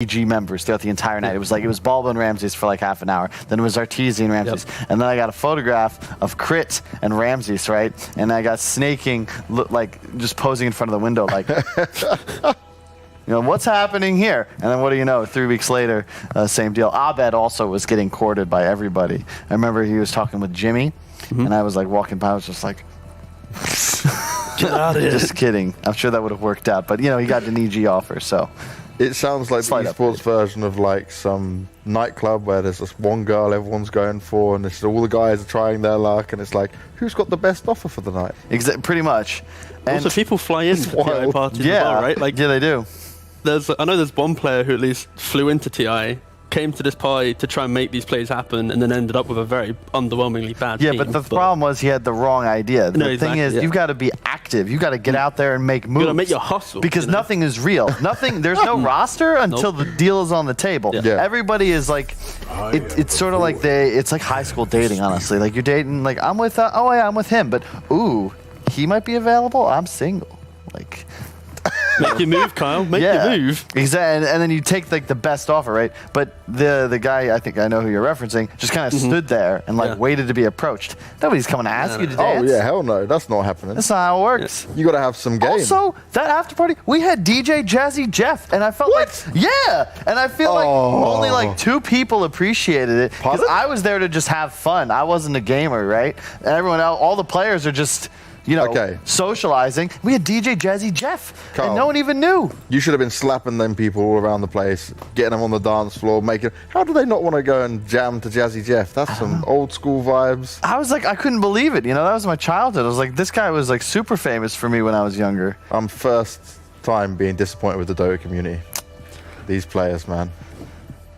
EG members throughout the entire night. It was Bulba and Ramses for like half an hour. Then it was Arteezy and Ramses. And then I got a photograph of Crit and Ramses, right? And I got Snaking like just posing in front of the window like, you know, what's happening here? And then what do you know? 3 weeks later, same deal. Abed also was getting courted by everybody. I remember he was talking with Jimmy, and I was like walking by, I was just like, get out of here. Just kidding. I'm sure that would have worked out. But, you know, he got an EG offer, so. It sounds like the esports version of like some nightclub where there's this one girl everyone's going for, and it's all the guys are trying their luck, and it's like, who's got the best offer for the night? Pretty much. And also, people fly in to TI parties as well, right? Like, yeah, they do. I know there's one player who at least flew into TI, came to this party to try and make these plays happen, and then ended up with a very underwhelmingly bad team. Yeah, but the problem was he had the wrong idea. The thing is, you've got to be active. You've got to get out there and make moves. You got to make your hustle. Because nothing is real. There's no roster until the deal is on the table. Yeah. Everybody is like, it's sort of like it's like high school dating, honestly. Like you're dating, like I'm with, oh yeah, I'm with him, but ooh, he might be available. I'm single. Like. Make your move, Kyle. Make your move. Exactly, and then you take like the best offer, right? But the guy, I think I know who you're referencing, just kind of stood there and like waited to be approached. Nobody's coming to ask you to dance. Oh yeah, hell no, that's not happening. That's not how it works. You got to have some game. Also, that after party, we had DJ Jazzy Jeff, and I felt like, and I feel like only like 2 people appreciated it because I was there to just have fun. I wasn't a gamer, right? And everyone else, all the players are just. You know, socializing. We had DJ Jazzy Jeff, and no one even knew. You should have been slapping them people all around the place, getting them on the dance floor, making. How do they not want to go and jam to Jazzy Jeff? That's some old school vibes. I was like, I couldn't believe it. You know, that was my childhood. I was like, this guy was like super famous for me when I was younger. I'm first time being disappointed with the Dota community. These players, man.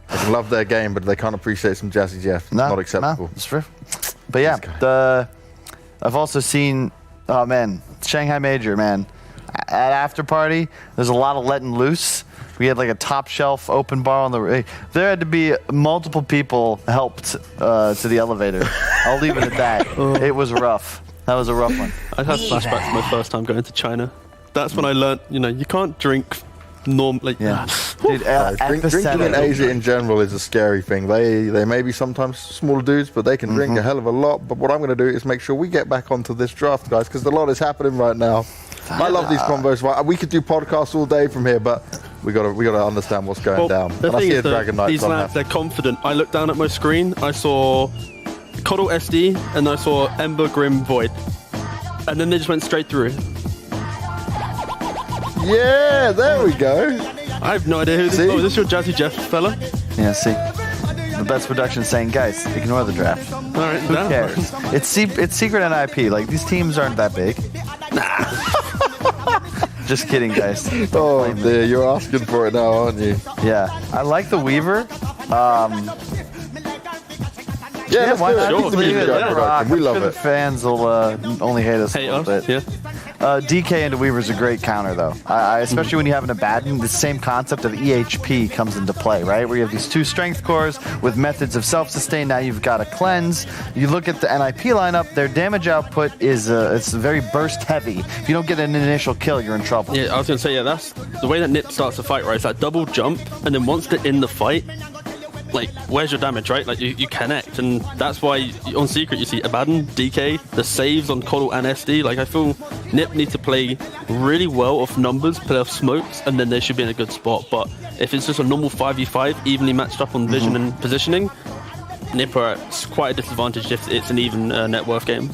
They can love their game, but they can't appreciate some Jazzy Jeff. Not acceptable. No, it's true. But yeah, I've also seen. Oh man, Shanghai Major, man. At after party, there's a lot of letting loose. We had like a top shelf open bar on the. There had to be multiple people helped to the elevator. I'll leave it at that. It was rough. That was a rough one. I had flashbacks to my first time going to China. That's when I learned, you know, you can't drink normally. Yeah. Dude, drinking in Asia in general is a scary thing. They may be sometimes smaller dudes, but they can drink a hell of a lot. But what I'm going to do is make sure we get back onto this draft, guys, because a lot is happening right now. I love these combos. We could do podcasts all day from here, but we got to understand what's going down. The thing is, these lads, they're confident. I looked down at my screen. I saw Coddle SD, and I saw Ember Grim Void, and then they just went straight through. Yeah, there we go. I have no idea who this is. Oh, is this your Jazzy Jeff fella? Yeah, see. The best production saying, guys, ignore the draft. All right, who cares? It's secret NiP. Like, these teams aren't that big. Nah. Just kidding, guys. Oh, dear. You're asking for it now, aren't you? Yeah. I like the Weaver. Yeah, why not? Sure. We love it. Fans will only hate us a little bit. Yeah. DK into Weaver is a great counter, though. Especially when you have an Abaddon, the same concept of EHP comes into play, right? Where you have these 2 strength cores with methods of self-sustain. Now you've got a cleanse. You look at the NiP lineup, their damage output is it's very burst heavy. If you don't get an initial kill, you're in trouble. Yeah, I was going to say, that's the way that NiP starts a fight, right? It's that double jump, and then once they're in the fight, like, where's your damage, right? Like, you connect, and that's why on Secret you see Abaddon, DK, the saves on Coddle and SD. Like, I feel NiP need to play really well off numbers, play off smokes, and then they should be in a good spot. But if it's just a normal 5v5, evenly matched up on vision and positioning, NiP are at quite a disadvantage if it's an even net worth game.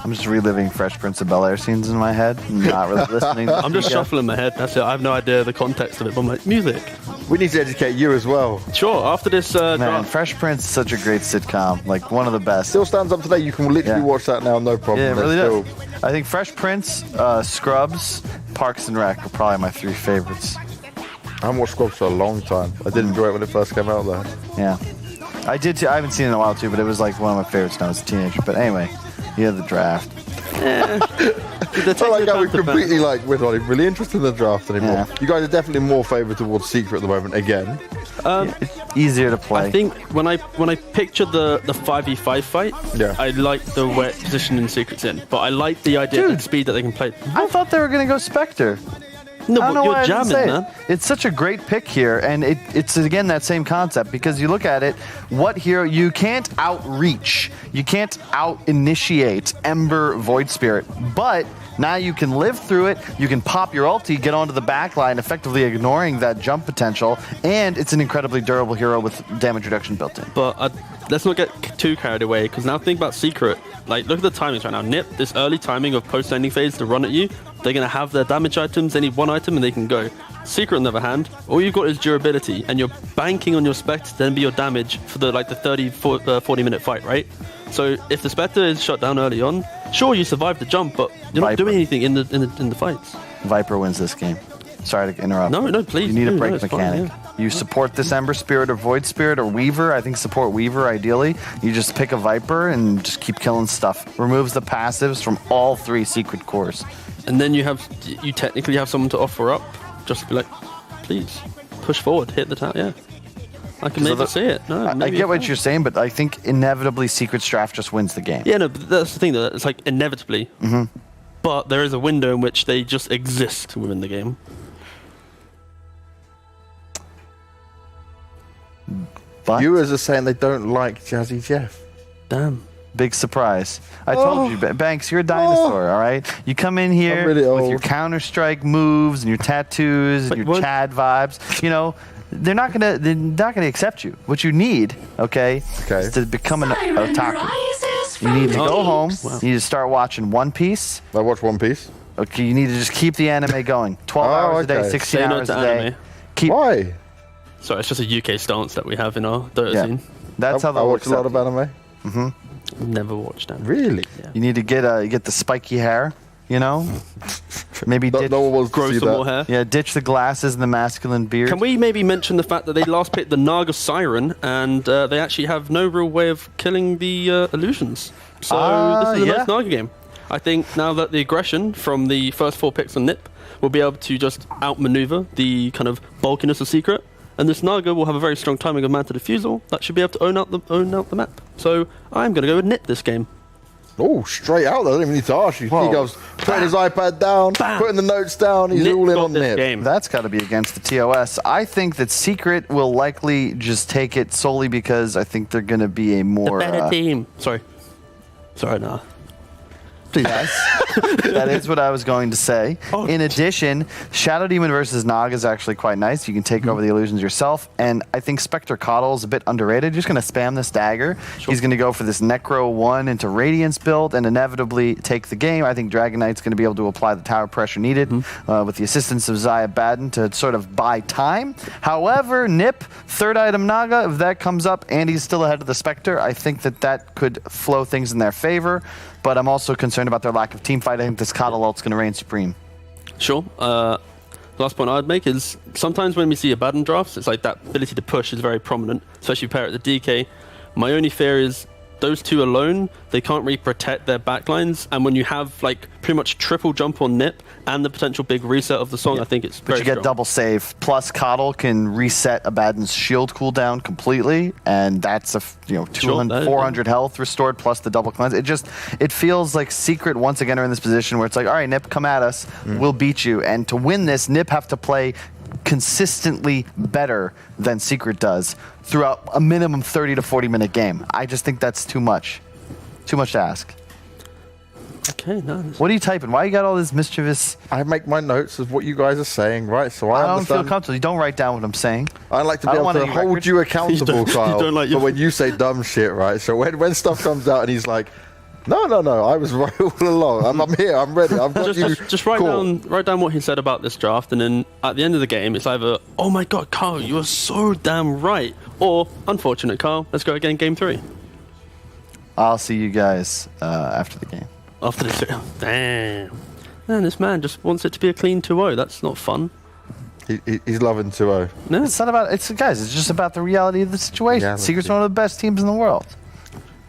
I'm just reliving Fresh Prince of Bel-Air scenes in my head, not really listening. I'm just shuffling my head, that's it. I have no idea the context of it, but I'm like, music. We need to educate you as well. Sure, after this draft. Fresh Prince is such a great sitcom, like one of the best. Still stands up today. You can literally watch that now, no problem. Yeah, it really does. I think Fresh Prince, Scrubs, Parks and Rec are probably my 3 favorites. I haven't watched Scrubs for a long time. I did enjoy it when it first came out, though. Yeah. I did too. I haven't seen it in a while, too, but it was like one of my favorites when I was a teenager. But anyway, yeah, the draft. I like how we completely we're not even really interested in the draft anymore. Yeah. You guys are definitely more favoured towards Secret at the moment again. It's easier to play. I think when I picture the 5v5 fight, I like the way positioning Secret's in, but I like the idea of the speed that they can play. I thought they were going to go Spectre. No, I don't know you're why I didn't jamming, say it. man. It's such a great pick here, and it's again that same concept because you look at it. What hero you can't outreach, you can't out-initiate Ember Void Spirit, but now you can live through it. You can pop your ulti, get onto the back line, effectively ignoring that jump potential, and it's an incredibly durable hero with damage reduction built in. But let's not get too carried away, because now think about Secret. Like, look at the timings right now. NiP, this early timing of post-ending phase to run at you, they're going to have their damage items. They need one item and they can go. Secret, on the other hand, all you've got is durability, and you're banking on your Spectre to then be your damage for the 40-minute fight, right? So if the Spectre is shut down early on, sure, you survive the jump, but you're not doing anything in the fights. Viper wins this game. Sorry to interrupt. No, please. You need a break it's mechanic. Fine, yeah. You support this Ember Spirit or Void Spirit or Weaver. I think support Weaver ideally. You just pick a Viper and just keep killing stuff. Removes the passives from all 3 secret cores. And then you technically have someone to offer up. Just be like, please, push forward, hit the tower. Yeah. I can maybe see it. No, I get what you're saying, but I think inevitably Secret Straff just wins the game. Yeah, no, but that's the thing, though. It's like inevitably. Mm-hmm. But there is a window in which they just exist within the game. But Viewers are saying they don't like Jazzy Jeff. Damn. big surprise. I told you, Banks, you're a dinosaur, all right? You come in here really with old. your Counter-Strike moves and your tattoos and your Chad vibes. You know, they're not gonna accept you. What you need, okay, is to become an otaku. You need to go home. Wow. You need to start watching One Piece. I watch One Piece. Okay, you need to just keep the anime going. 12 hours a day, okay. 16 Say no hours to a day. anime. Keep. Why? Sorry, it's just a UK stance that we have in our Dota scene. That's how I they'll watch a lot accept of you. anime. Never watched that. Really? Yeah. You need to get the spiky hair, you know? Maybe ditch, No one wants to Grow see some that. more hair. yeah, ditch the glasses and the masculine beard. Can we maybe mention the fact that they last picked the Naga Siren, and they actually have no real way of killing the illusions. So this is a nice Naga game. I think now that the aggression from the first 4 picks on NiP will be able to just outmaneuver the kind of bulkiness of Secret, and this Naga will have a very strong timing of Manta Diffusal that should be able to own out the map. So I'm going to go with NiP this game. Oh, straight out there. I don't even need to ask you. Whoa. He goes, putting his iPad down, putting the notes down. He's NiP all in got on this NiP. game. That's got to be against the TOS. I think that Secret will likely just take it solely because I think they're going to be a more... Better team. Sorry, nah. Yes, that is what I was going to say. In addition, Shadow Demon versus Naga is actually quite nice. You can take over the illusions yourself, and I think Spectre Coddle is a bit underrated. You're just going to spam this dagger. Sure. He's going to go for this Necro 1 into Radiance build and inevitably take the game. I think Dragon Knight's going to be able to apply the tower pressure needed with the assistance of Zaya Baden to sort of buy time. However, NiP, third item Naga, if that comes up and he's still ahead of the Spectre, I think that could flow things in their favor. But I'm also concerned about their lack of team fight. I think this Coddle ult's going to reign supreme. Sure. Last point I'd make is sometimes when we see a Baden drafts, it's like that ability to push is very prominent, especially if you pair it with the DK. My only fear is those two alone, they can't really protect their backlines. And when you have like pretty much triple jump on NiP and the potential big reset of the song, I think it's But very you get strong. double save. Plus, Coddle can reset Abaddon's shield cooldown completely, and that's a 200, 400 health restored plus the double cleanse. It feels like Secret once again are in this position where it's like, all right, NiP, come at us, we'll beat you. And to win this, NiP have to play consistently better than Secret does throughout a minimum 30 to 40 minute game. I just think that's too much to ask. Okay, no. What are you typing? Why you got all this mischievous? I make my notes of what you guys are saying, right? So I I don't understand. feel comfortable. You don't write down what I'm saying. I like to I be don't able want to any hold record. you accountable, Kyle. don't like for when you say dumb shit, right? So when stuff comes out and he's like, no, I was right all along. I'm here. I'm ready. I've got you. Just write down what he said about this draft, and then at the end of the game, it's either, oh my god, Carl, you are so damn right, or unfortunate, Carl, let's go again, game 3. I'll see you guys after the game. After this, damn. Man, this man just wants it to be a clean 2-0. That's not fun. He's loving 2-0. No. It's not about it's just about the reality of the situation. Reality. Secret's one of the best teams in the world.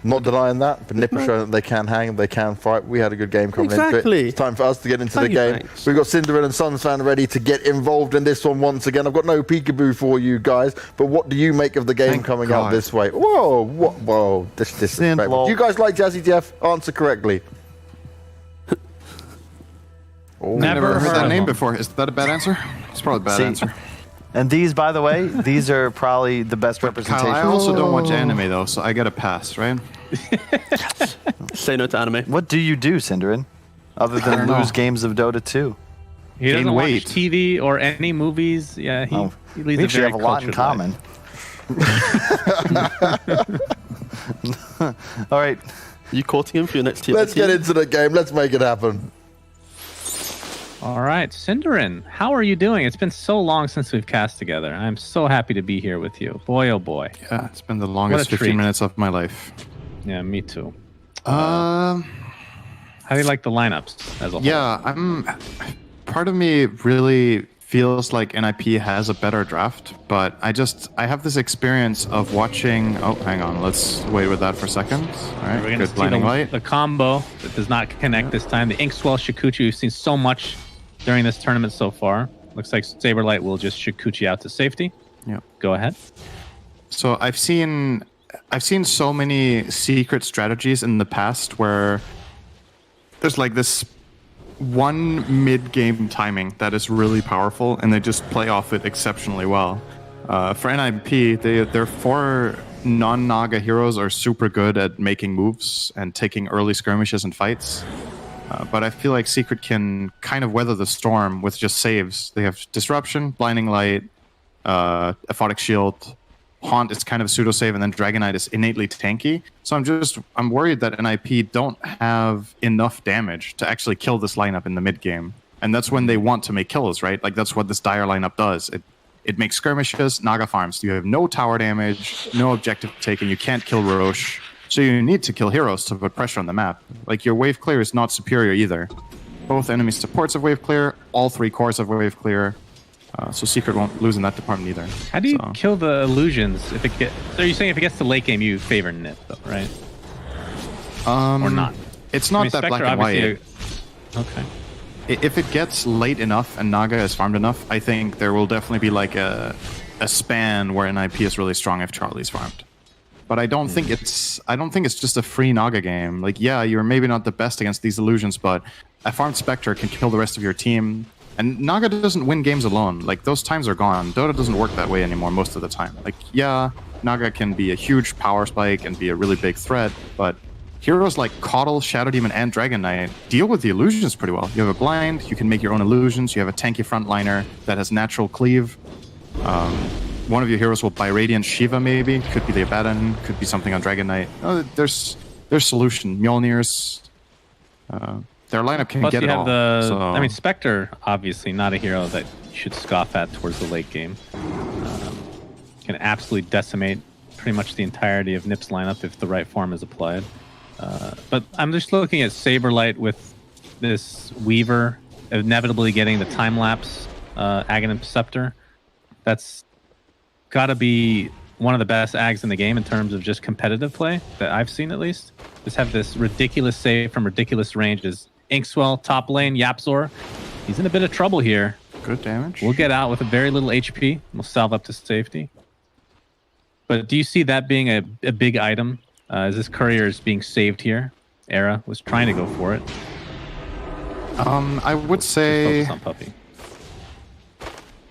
Not denying that, but NiP are showing that they can hang, they can fight. We had a good game coming into Exactly. it. It's time for us to get into Thank the you, game. thanks. We've got Cinderella and Sunsfan ready to get involved in this one once again. I've got no peekaboo for you guys, but what do you make of the game Thank coming God. out this way? Whoa, this is disrespectful. lol. You guys like Jazzy Jeff? Answer correctly. Never heard that name before. Is that a bad answer? It's probably a bad answer. And these, by the way, these are probably the best representation. Kyle, I also don't watch anime though, so I get a pass, right? Say no to anime. What do you do, Cinderin, other than lose games of Dota 2? He doesn't Gain watch weight. TV or any movies. Yeah, he We leads a actually very have a lot in cultured common. All right. Are you courting him for your next team? Let's get into the game. Let's make it happen. All right, Cinderin, how are you doing? It's been so long since we've cast together. I'm so happy to be here with you. Boy, oh boy. Yeah, it's been the longest 15 treat. minutes of my life. Yeah, me too. Um, How do you like the lineups as a whole? yeah, part of me really feels like NiP has a better draft, but I have this experience of watching. Oh, hang on, let's wait with that for a second. All right, We're going to good see blinding light. the combo that does not connect this time. The Inkswell Shikuchi, we've seen so much during this tournament so far. Looks like Saberlight will just Shikuchi out to safety. Yeah. Go ahead. So I've seen so many secret strategies in the past where there's like this one mid-game timing that is really powerful, and they just play off it exceptionally well. For NiP, their 4 non-Naga heroes are super good at making moves and taking early skirmishes and fights. But I feel like Secret can kind of weather the storm with just saves. They have Disruption, Blinding Light, Aphotic Shield. Haunt is kind of a pseudo-save, and then Dragonite is innately tanky. So I'm worried that NiP don't have enough damage to actually kill this lineup in the mid-game. And that's when they want to make kills, right? Like, that's what this Dire lineup does. It makes skirmishes, Naga farms. You have no tower damage, no objective taken, you can't kill Roche. So you need to kill heroes to put pressure on the map. Like, your wave clear is not superior either. Both enemy supports have wave clear, all 3 cores have wave clear. So Secret won't lose in that department either. How do you kill the illusions if it gets... So you're saying if it gets to late game, you favor NiP, though, right? Or not? It's not that Spectre, black and white. Okay. If it gets late enough and Naga is farmed enough, I think there will definitely be like a span where NiP is really strong if Charlie's farmed. But I don't think it's just a free Naga game. Like, yeah, you're maybe not the best against these illusions, but a farmed Spectre can kill the rest of your team. And Naga doesn't win games alone. Like, those times are gone. Dota doesn't work that way anymore most of the time. Like, yeah, Naga can be a huge power spike and be a really big threat, but heroes like Caudle, Shadow Demon, and Dragon Knight deal with the illusions pretty well. You have a blind, you can make your own illusions, you have a tanky frontliner that has natural cleave. One of your heroes will buy Radiant Shiva, maybe. Could be the Abaddon, could be something on Dragon Knight. There's solution. Mjolnir's... their lineup can Plus get you it have all. the... So... I mean, Spectre, obviously not a hero that you should scoff at towards the late game. Can absolutely decimate pretty much the entirety of NiP's lineup if the right form is applied. But I'm just looking at Saberlight with this Weaver inevitably getting the time-lapse Aghanim Scepter. That's got to be one of the best ags in the game in terms of just competitive play that I've seen, at least. Just have this ridiculous save from ridiculous ranges. Inkswell, top lane, Yapzor. He's in a bit of trouble here. Good damage. We'll get out with a very little HP. We'll salve up to safety. But do you see that being a big item? As this courier is being saved here. Era was trying to go for it. I would say... Focus on Puppy.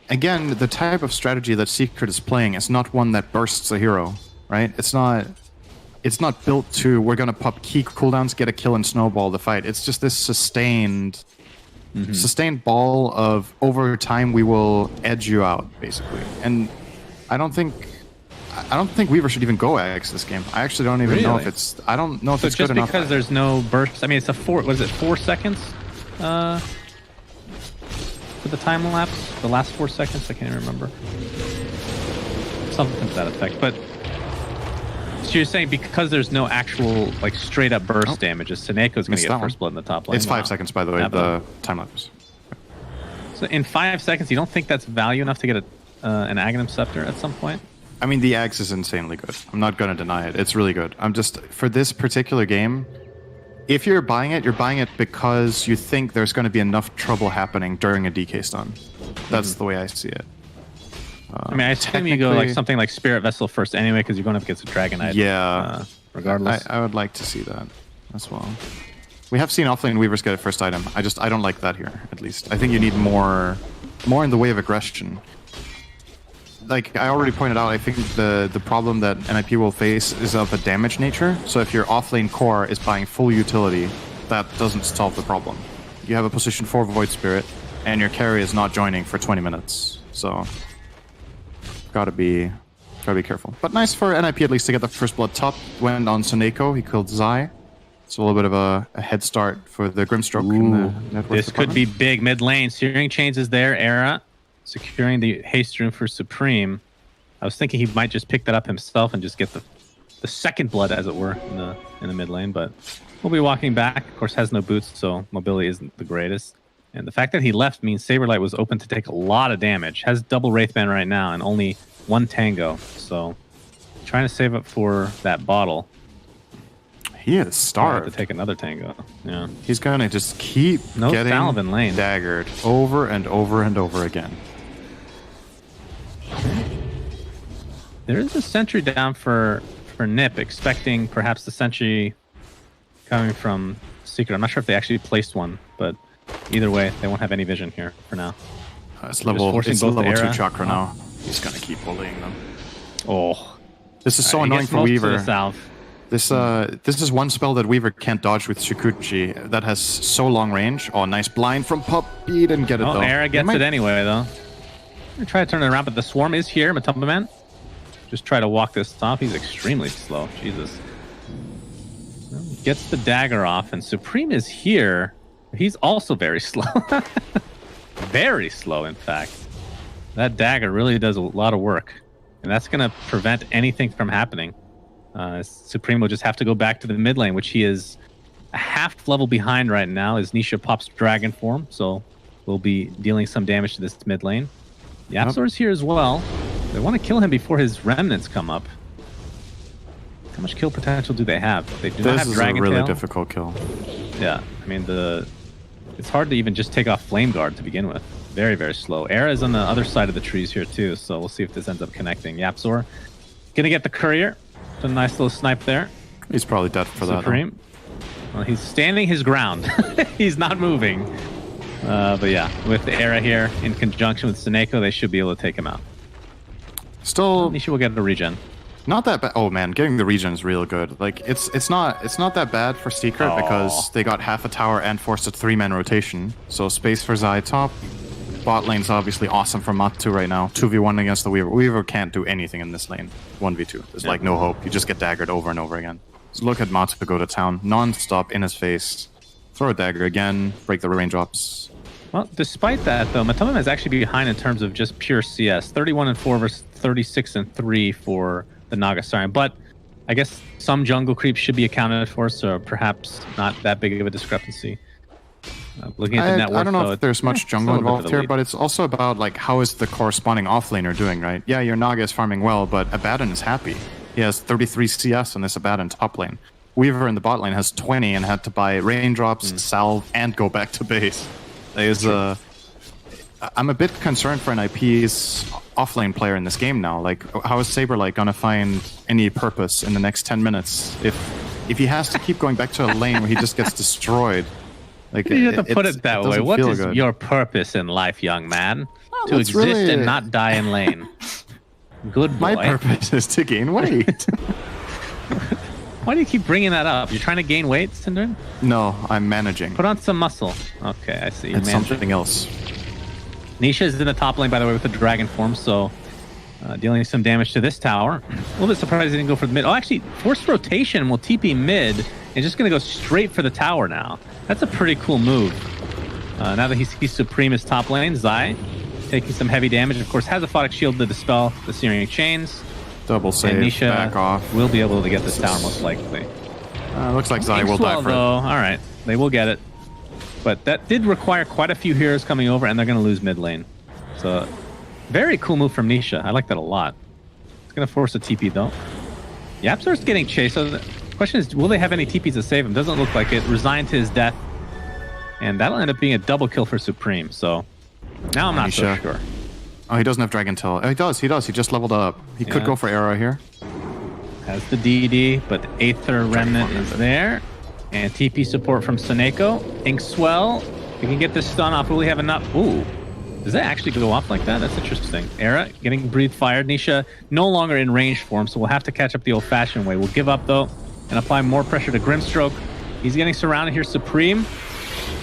Again, the type of strategy that Secret is playing is not one that bursts a hero, right? It's not built to, we're going to pop key cooldowns, get a kill, and snowball the fight. It's just this sustained ball of, over time, we will edge you out, basically. And I don't think Weaver should even go Axe this game. I actually don't even know if it's... I don't know if it's good enough. Just because there's no burst... I mean, it's a 4 seconds? For the time lapse? The last 4 seconds? I can't even remember. Something to that effect. But... So you're saying because there's no actual, like, straight-up burst damage, Seneco's going to get first blood in the top lane? It's 5 seconds, by the way, the time lapse. So in 5 seconds, you don't think that's value enough to get an Aghanim Scepter at some point? I mean, the Axe is insanely good. I'm not going to deny it. It's really good. I'm just, for this particular game, if you're buying it because you think there's going to be enough trouble happening during a DK stun. That's the way I see it. I mean, I assume you go like something like Spirit Vessel first anyway, because you're going up against a Dragonite. Yeah. Regardless. I would like to see that as well. We have seen offlane Weavers get a first item. I don't like that here, at least. I think you need more in the way of aggression. Like I already pointed out, I think the problem that NiP will face is of a damage nature. So if your offlane core is buying full utility, that doesn't solve the problem. You have a position 4 Void Spirit, and your carry is not joining for 20 minutes. So gotta be careful. But nice for NiP at least to get the first blood top. Went on Suneko, he killed Zai. It's a little bit of a head start for the Grimstroke. In the network This could department. be big mid lane. Searing Chains is there. Era securing the haste rune for Supreme. I was thinking he might just pick that up himself and just get the second blood, as it were, in the mid lane. But we'll be walking back. Of course, has no boots, so mobility isn't the greatest. And the fact that he left means Saberlight was open to take a lot of damage. Has double Wraithband right now and only 1 Tango. So trying to save up for that bottle. He is starved. To take another Tango. Yeah. He's gonna just keep No getting salve in lane. daggered over and over and over again. There is a sentry down for NiP, expecting perhaps the sentry coming from Secret. I'm not sure if they actually placed one, but either way, they won't have any vision here for now. It's level forcing 2 both Era. chakra now. He's gonna keep bullying them. Oh, This is so he annoying gets for most of the Weaver. salve. This is one spell that Weaver can't dodge with Shukuchi that has so long range. Oh, nice blind from Puppy. Didn't get it Oh, though. Era He gets might- it anyway, though. I'm gonna try to turn it around, but the swarm is here. Matumba Man. Just try to walk this off. He's extremely slow. Jesus. Well, gets the dagger off, and Supreme is here. He's also very slow. Very slow, in fact. That dagger really does a lot of work, and that's going to prevent anything from happening. Supreme will just have to go back to the mid lane, which he is a half level behind right now as Nisha pops dragon form, so we'll be dealing some damage to this mid lane. Yapzor's here as well. They want to kill him before his remnants come up. How much kill potential do they have? They do not This have is a Dragon really Tail. difficult kill. Yeah, I mean it's hard to even just take off Flame Guard to begin with. Very, very slow. Era is on the other side of the trees here too, so we'll see if this ends up connecting. Yapzor gonna get the courier. It's a nice little snipe there. He's probably dead for that. though. Supreme. Well, he's standing his ground. He's not moving. But yeah, with the Era here in conjunction with Suneko, they should be able to take him out. Still Nisha will get a regen. not that bad. Oh man, getting the regen is real good. Like it's not that bad for Secret because they got half a tower and forced a 3-man rotation. So space for Zai top. Bot lane's obviously awesome for Matu right now. 2v1 against the Weaver. Weaver can't do anything in this lane. 1v2. There's like no hope. You just get daggered over and over again. So look at Matu go to town. Non-stop in his face. Throw a dagger again. Break the raindrops. Well, despite that, though, Matumba is actually behind in terms of just pure CS. 31-4 versus 36-3 for the Naga Siren. But I guess some jungle creeps should be accounted for, so perhaps not that big of a discrepancy. Looking at the network, I don't know though, if there's much jungle still a bit of involved the here, lead. but it's also about like how is the corresponding offlaner doing, right? Yeah, your Naga is farming well, but Abaddon is happy. He has 33 CS on this Abaddon top lane. Weaver in the bot lane has 20 and had to buy raindrops, salve, and go back to base. I'm a bit concerned for NiP's offlane player in this game now. Like, how is Saberlight gonna find any purpose in the next 10 minutes if he has to keep going back to a lane where he just gets destroyed? Like, You have to put it that way. doesn't What feel is good. your purpose in life, young man? To that's exist really- and not die in lane. Good boy. My purpose is to gain weight. Why do you keep bringing that up? You're trying to gain weight, Syndrin? No, I'm managing. Put on some muscle. Okay, I see. You're It's managing. something else. Nisha is in the top lane, by the way, with the dragon form, so dealing some damage to this tower. A little bit surprised he didn't go for the mid. Oh, actually, forced rotation will TP mid and just going to go straight for the tower now. That's a pretty cool move. Now that he's Supreme as top lane, Zai taking some heavy damage. Of course, has a Photic Shield to dispel the Searing Chains. Double save, And Nisha back off. will be able to get this tower most likely. Looks like Zai will die Well, for it. though, all right, they will get it. But that did require quite a few heroes coming over, and they're going to lose mid lane. So, very cool move from Nisha. I like that a lot. It's going to force a TP, though. Yapzor's getting chased. So the question is, will they have any TPs to save him? Doesn't look like it. Resigned to his death. And that'll end up being a double kill for Supreme. So, now I'm not so Nisha. sure. Oh, he doesn't have Dragon Tail. Oh, he does. He just leveled up. He could Yeah. go for arrow here. Has the DD, but the Aether Remnant is there. And TP support from Seneko. Inkswell. We can get this stun off. Will we have enough? Ooh. Does that actually go off like that? That's interesting. Era getting breathe fired. Nisha no longer in range for him, so we'll have to catch up the old-fashioned way. We'll give up, though, and apply more pressure to Grimstroke. He's getting surrounded here. Supreme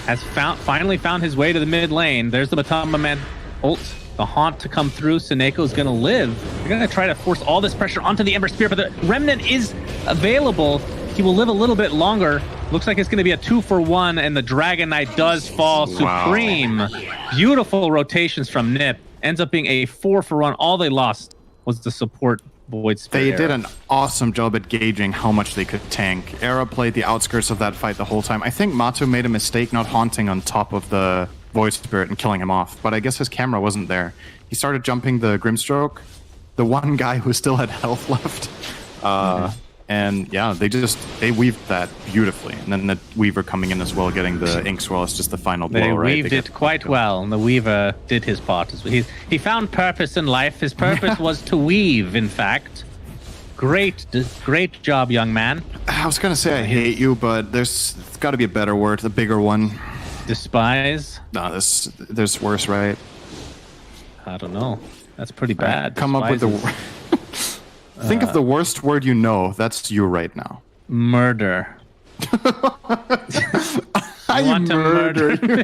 has finally found his way to the mid lane. There's the Batama Man ult. The Haunt to come through. Seneco's going to live. They're going to try to force all this pressure onto the Ember Spear, but the Remnant is available. He will live a little bit longer. Looks like it's going to be a 2-for-1, and the Dragon Knight does fall. Wow. Supreme. Beautiful rotations from NiP. Ends up being a 4-for-1. All they lost was the support Void Spirit. They did an awesome job at gauging how much they could tank. Era played the outskirts of that fight the whole time. I think Matu made a mistake not haunting on top of the Void Spirit and killing him off, but I guess his camera wasn't there. He started jumping the Grimstroke, the one guy who still had health left. And yeah, they weaved that beautifully. And then the Weaver coming in as well, getting the Inkswell is just the final blow, They right? weaved it quite well, and the Weaver did his part as well. He found purpose in life. His purpose was to weave, in fact. Great job, young man. I was gonna say I hate you, but there's got to be a better word, a bigger one. Despise? No, there's worse, right? I don't know. That's pretty bad. Come up with the. Think of the worst word you know. That's you right now. Murder. I want to murder you.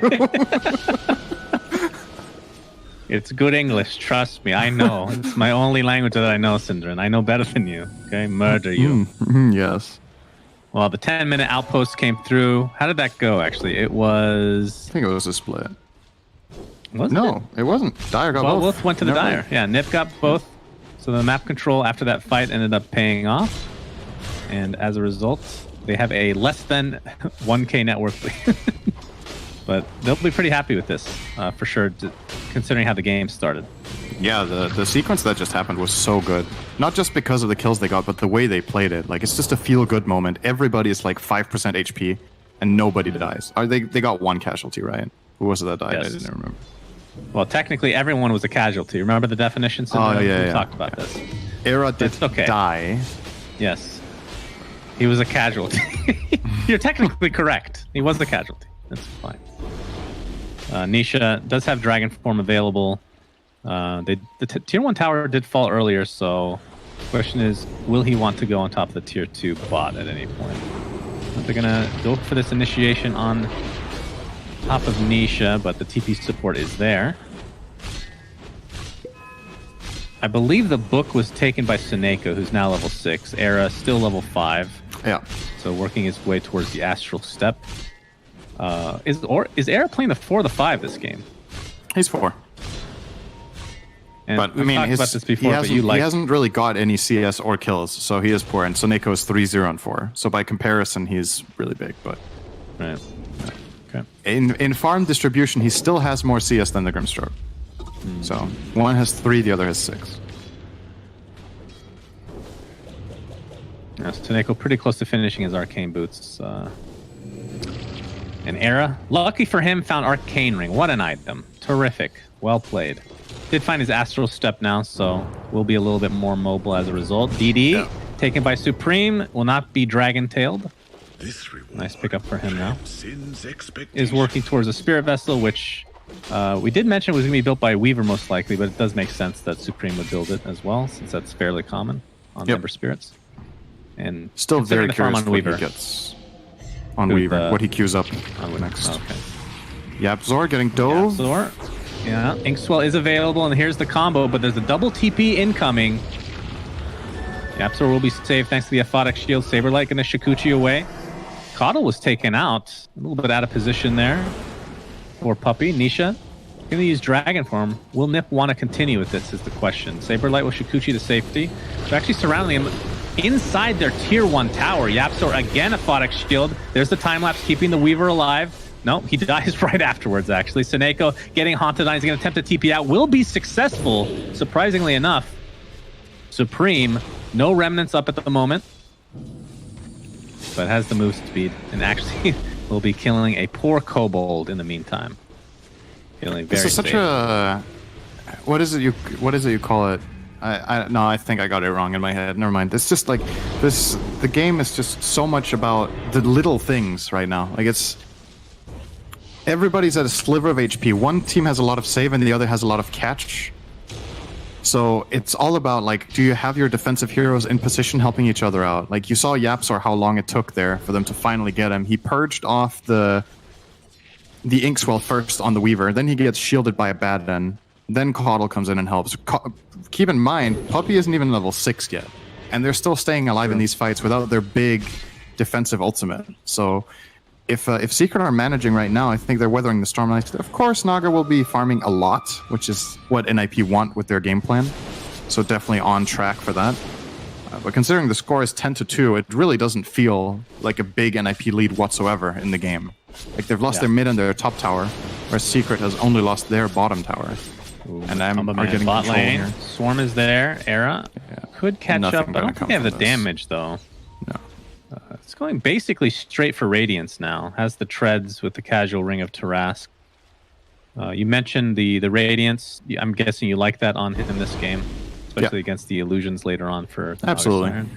It's good English, trust me. I know. It's my only language that I know, Syndran. I know better than you. Okay, murder you. Yes. Well, the 10-minute outpost came through. How did that go, actually? It was... I think it was a split. Was No, it wasn't. Dire got both. Both went to the Dire. Yeah, NiP got both. So the map control after that fight ended up paying off. And as a result, they have a less than 1K net worth lead. But they'll be pretty happy with this, for sure, considering how the game started. Yeah, the sequence that just happened was so good. Not just because of the kills they got, but the way they played it. Like, it's just a feel-good moment. Everybody is like 5% HP, and nobody dies. They got one casualty, right? Who was it that died? Yes. I didn't remember. Well, technically, everyone was a casualty. Remember the definition? Oh, yeah, we yeah. talked about this. Era did okay. die. Yes. He was a casualty. You're technically correct. He was the casualty. That's fine. Nisha does have Dragon Form available. The Tier 1 tower did fall earlier, so the question is, will he want to go on top of the Tier 2 bot at any point? They're going to go for this initiation on top of Nisha, but the TP support is there. I believe the book was taken by Seneko, who's now level 6. Era still level 5. Yeah. So working his way towards the Astral Step. Is Era playing the 4 or the 5 this game? He's 4. And but I we've mean, talked about this before, he hasn't really got any CS or kills, so he is poor. And Soneko is 3-0 and 4. So by comparison, he's really big. But right. Okay. In farm distribution, he still has more CS than the Grimstroke. So one has 3, the other has 6. Now, Soneko pretty close to finishing his Arcane Boots. And Era, lucky for him, found Arcane Ring. What an item. Terrific. Well played. Did find his Astral Step now, so will be a little bit more mobile as a result. DD, taken by Supreme, will not be dragon-tailed. Nice pickup for him now. Is working towards a Spirit Vessel, which we did mention was going to be built by Weaver most likely, but it does make sense that Supreme would build it as well, since that's fairly common on Ember Spirits. And still very curious on what Weaver. he gets on Weaver, what he queues up next. Okay. Yapzor getting dove. Yapzor. Yeah, Inkswell is available, and here's the combo, but there's a double TP incoming. Yapzor will be saved thanks to the Aphotic Shield. Saberlight going to Shikuchi away. Coddle was taken out. A little bit out of position there. Poor puppy. Nisha going to use Dragon Form. Will NiP want to continue with this is the question. Saberlight will Shikuchi to safety. They're actually surrounding him inside their Tier 1 tower. Yapzor again, Aphotic Shield. There's the time-lapse keeping the Weaver alive. No, he dies right afterwards, actually. Seneko getting haunted on. He's going to attempt to TP out. Will be successful, surprisingly enough. Supreme, no remnants up at the moment. But has the move speed. And actually will be killing a poor kobold in the meantime. Feeling very This is such a... What is it you call it? No, I think I got it wrong in my head. Never mind. It's just like this. The game is just so much about the little things right now. Like it's everybody's at a sliver of HP. One team has a lot of save, and the other has a lot of catch. So it's all about like, do you have your defensive heroes in position helping each other out? Like you saw Yapsor, how long it took there for them to finally get him. He purged off the Inkswell first on the Weaver, then he gets shielded by a Abaddon. Then Caudle comes in and helps. Keep in mind, Puppey isn't even level 6 yet, and they're still staying alive in these fights without their big defensive ultimate. So if Secret are managing right now, I think they're weathering the storm nicely. Of course, Naga will be farming a lot, which is what NiP want with their game plan. So definitely on track for that. But considering the score is 10-2, it really doesn't feel like a big NiP lead whatsoever in the game. Like they've lost their mid and their top tower, whereas Secret has only lost their bottom tower. Ooh, and I'm getting bot control lane. here. Swarm is there. Era could catch up. I don't think they have the damage though. No. It's going basically straight for Radiance now. Has the treads with the casual ring of Tarask. You mentioned the Radiance. I'm guessing you like that on him in this game, especially against the illusions later on for absolutely.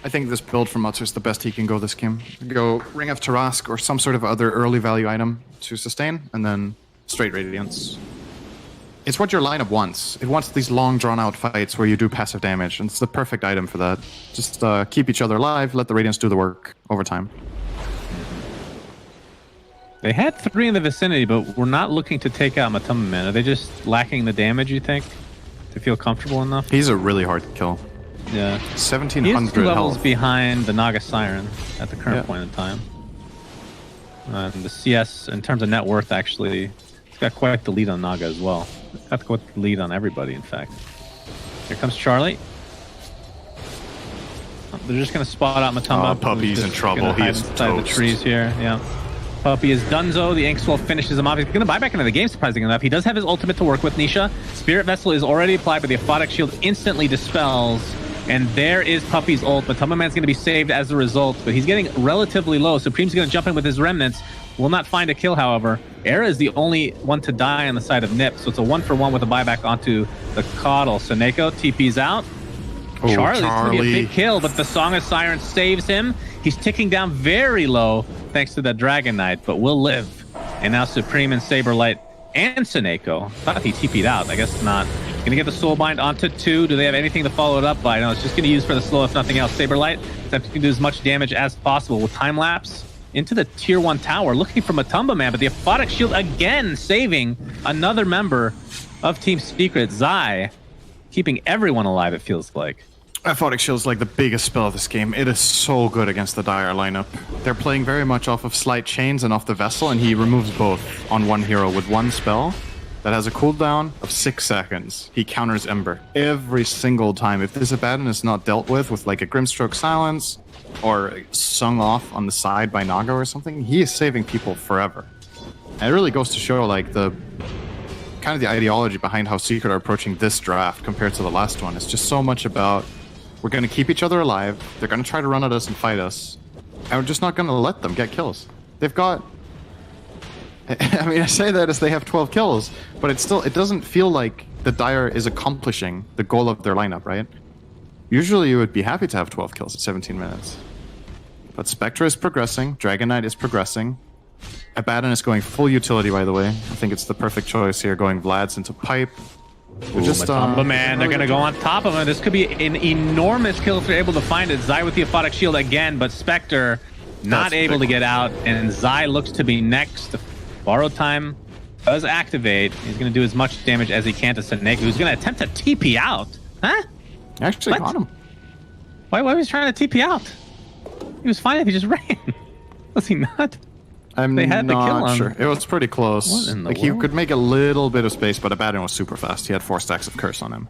I think this build from Mutzer is the best he can go this game. Go Ring of Tarask or some sort of other early value item to sustain, and then straight Radiance. It's what your lineup wants. It wants these long, drawn-out fights where you do passive damage, and it's the perfect item for that. Just keep each other alive, let the Radiance do the work over time. They had 3 in the vicinity, but we're not looking to take out Matumba Man. Are they just lacking the damage, you think, to feel comfortable enough? He's a really hard kill. Yeah. 1700 he is 2 levels health. behind the Naga Siren at the current point in time. And the CS, in terms of net worth, actually, it's got quite the lead on Naga as well. It's got quite the lead on everybody, in fact. Here comes Charlie. They're just going to spot out Matumba. Oh, Puppey's in trouble. He is inside the trees here. Yeah. Puppey is donezo. The Inkswell finishes him off. He's going to buy back into the game, surprisingly enough. He does have his ultimate to work with, Nisha. Spirit Vessel is already applied, but the Aphotic Shield instantly dispels. And there is Puppey's ult. Matumba Man's going to be saved as a result, but he's getting relatively low. Supreme's going to jump in with his remnants. Will not find a kill, however. Era is the only one to die on the side of NiP, so it's a 1-for-1 with a buyback onto the Caudle. So Neko TP's out. Oh, Charlie's going to be a big kill, but the Song of Siren saves him. He's ticking down very low thanks to that Dragon Knight, but will live. And now Supreme and Saberlight and Seneko. Thought he TP'd out. I guess not. Going to get the Soulbind onto 2. Do they have anything to follow it up by? No, it's just going to use for the slow, if nothing else. Saberlight attempting to do as much damage as possible with time lapse into the tier 1 tower, looking for Matumba Man, but the Aphotic Shield again saving another member of Team Secret, Zai, keeping everyone alive, it feels like. Aphotic Shield is like the biggest spell of this game. It is so good against the Dire lineup. They're playing very much off of Slight Chains and off the Vessel, and he removes both on one hero with one spell that has a cooldown of 6 seconds. He counters Ember every single time. If this Abaddon is not dealt with like a Grimstroke Silence or sung off on the side by Naga or something, he is saving people forever. And it really goes to show like the kind of the ideology behind how Secret are approaching this draft compared to the last one. It's just so much about we're going to keep each other alive, they're going to try to run at us and fight us, and we're just not going to let them get kills. They've got... I mean, I say that as they have 12 kills, but it doesn't feel like the Dire is accomplishing the goal of their lineup, right? Usually you would be happy to have 12 kills at 17 minutes. But Spectre is progressing, Dragon Knight is progressing, Abaddon is going full utility, by the way. I think it's the perfect choice here, going Vlad's into Pipe. Ooh, Matumba Man, they're going to go on top of him. This could be an enormous kill if they're able to find it. Zai with the Aphotic Shield again, but Spectre not able to get out, and Zai looks to be next. Borrow time does activate. He's going to do as much damage as he can to Seneko, who's going to attempt to TP out. Huh? Actually got him. Why was he trying to TP out? He was fine if he just ran. Was he not? They had not to kill him. Sure. It was pretty close. Like world? He could make a little bit of space, but Abaddon was super fast. He had 4 stacks of Curse on him.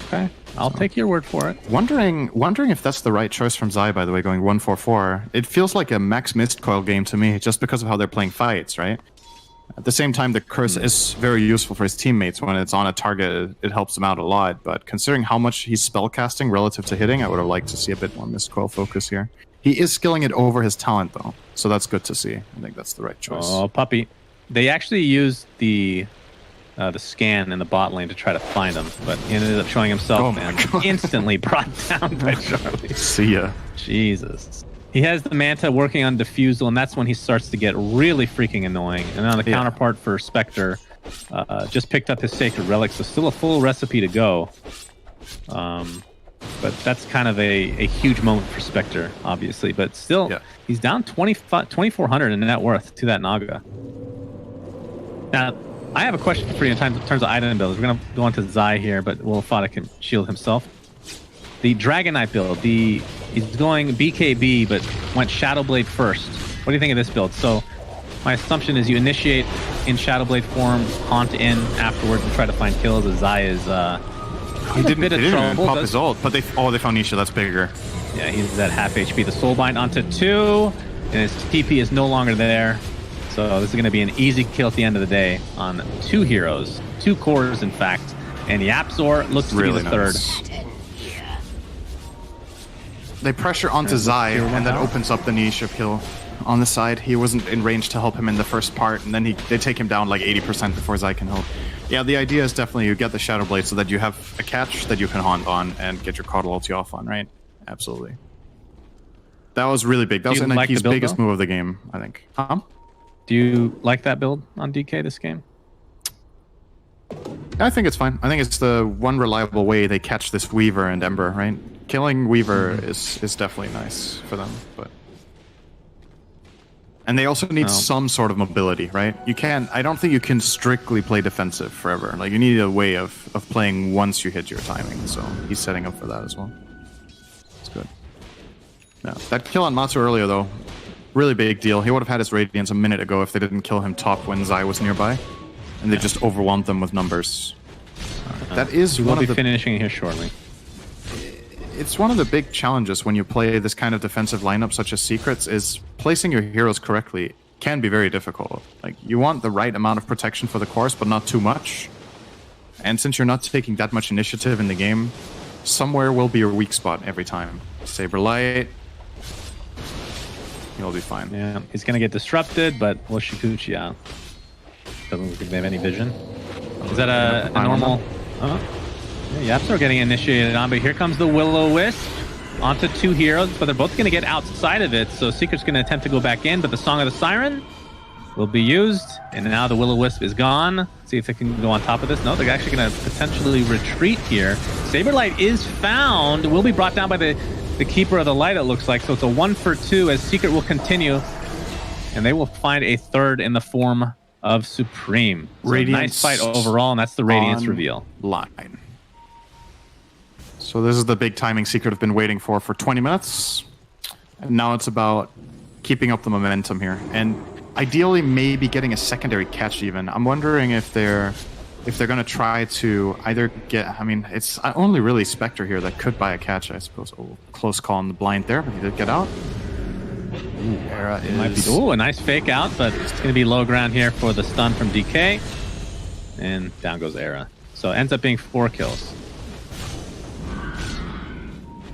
Okay, I'll take your word for it. Wondering if that's the right choice from Zai, by the way, going 1-4-4. It feels like a Max Mist Coil game to me, just because of how they're playing fights, right? At the same time, the Curse is very useful for his teammates. When it's on a target, it helps them out a lot. But considering how much he's spellcasting relative to hitting, I would have liked to see a bit more Mist Coil focus here. He is skilling it over his talent, though, so that's good to see. I think that's the right choice. Oh, Puppey. They actually used the the scan in the bot lane to try to find him, but he ended up showing himself and instantly brought down by Charlie. See ya. Jesus. He has the Manta working on Diffusal, and that's when he starts to get really freaking annoying. And on the counterpart for Spectre, just picked up his Sacred Relic, so still a full recipe to go. But that's kind of a huge moment for Spectre, obviously. But still, he's down 2,400 in net worth to that Naga. Now, I have a question for you in terms of item builds. We're going to go on to Zai here, but Wolfada can shield himself. The Dragon Knight build, he's going BKB, but went Shadowblade first. What do you think of this build? So my assumption is you initiate in Shadowblade form, haunt in afterwards, and try to find kills. As Zai is he didn't even pop his ult, but they found Nisha. That's bigger. Yeah, he's at half HP. The Soulbind onto 2, and his TP is no longer there. So this is going to be an easy kill at the end of the day on 2 heroes, 2 cores, in fact. And Yapzor looks to be the third. They pressure onto Zai, and that opens up the Nisha kill on the side. He wasn't in range to help him in the first part, and then they take him down like 80% before Zai can help. Yeah, the idea is definitely you get the Shadow Blade so that you have a catch that you can haunt on and get your Caudal ulti off on, right? Absolutely. That was really big. That was NiP's biggest move of the game, I think. Do you like that build on DK this game? I think it's fine. I think it's the one reliable way they catch this Weaver and Ember, right? Killing Weaver is definitely nice for them, but... And they also need some sort of mobility, right? I don't think you can strictly play defensive forever. Like, you need a way of playing once you hit your timing, so he's setting up for that as well. It's good. Yeah, that kill on Matsu earlier, though, really big deal. He would have had his Radiance a minute ago if they didn't kill him top when Zai was nearby. And they just overwhelmed them with numbers. That is one of the... finishing here shortly. It's one of the big challenges when you play this kind of defensive lineup, such as Secrets, is placing your heroes correctly can be very difficult. Like, you want the right amount of protection for the course, but not too much. And since you're not taking that much initiative in the game, somewhere will be your weak spot every time. Saberlight... He'll be fine. Yeah, he's going to get disrupted, but we'll Shikuchi out. Doesn't look like they have any vision. Is that a normal... Yeah, Yapzor getting initiated on, but here comes the Will-O-Wisp onto 2 heroes, but they're both going to get outside of it, so Secret's going to attempt to go back in, but the Song of the Siren will be used, and now the Will-O-Wisp is gone. See if they can go on top of this. No, they're actually going to potentially retreat here. Saberlight is found, will be brought down by the Keeper of the Light, it looks like, so it's a 1 for 2 as Secret will continue, and they will find a third in the form of Supreme. So nice fight overall, and that's the Radiance reveal. Line. So this is the big timing Secret have been waiting for 20 minutes. And now it's about keeping up the momentum here. And ideally maybe getting a secondary catch even. I'm wondering if they're going to try to either get... I mean, it's only really Spectre here that could buy a catch, I suppose. Oh, close call on the blind there, but he did get out. Ooh, Era is... Ooh, a nice fake out, but it's going to be low ground here for the stun from DK. And down goes Era. So it ends up being 4 kills.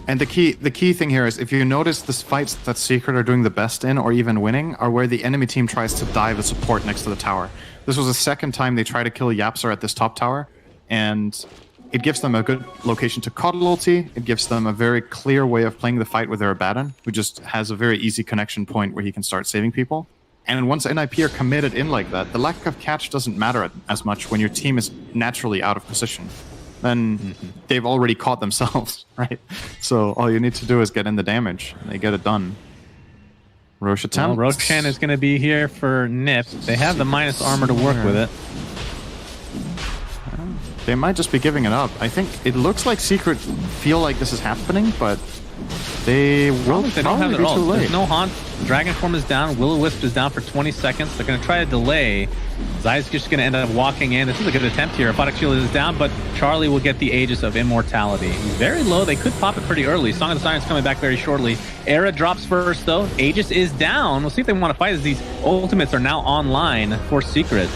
And the key thing here is, if you notice, the fights that Secret are doing the best in, or even winning, are where the enemy team tries to dive a support next to the tower. This was the second time they tried to kill Yapzor at this top tower, and it gives them a good location to Caudal ulti. It gives them a very clear way of playing the fight with their Abaddon, who just has a very easy connection point where he can start saving people. And once NiP are committed in like that, the lack of catch doesn't matter as much when your team is naturally out of position. Then they've already caught themselves, right? So all you need to do is get in the damage, and they get it done. Roche attempts. Well, Roshan is going to be here for NiP. They have the minus armor to work with it. They might just be giving it up. I think it looks like Secret feel like this is happening, but they will they don't have probably be too late. There's no haunt. Dragon form is down. Will-O-Wisp is down for 20 seconds. They're going to try to delay. Zai's just going to end up walking in. This is a good attempt here. Aquatic Shield is down, but Charlie will get the Aegis of Immortality. He's very low. They could pop it pretty early. Song of the Siren's coming back very shortly. Era drops first, though. Aegis is down. We'll see if they want to fight as these ultimates are now online for Secret.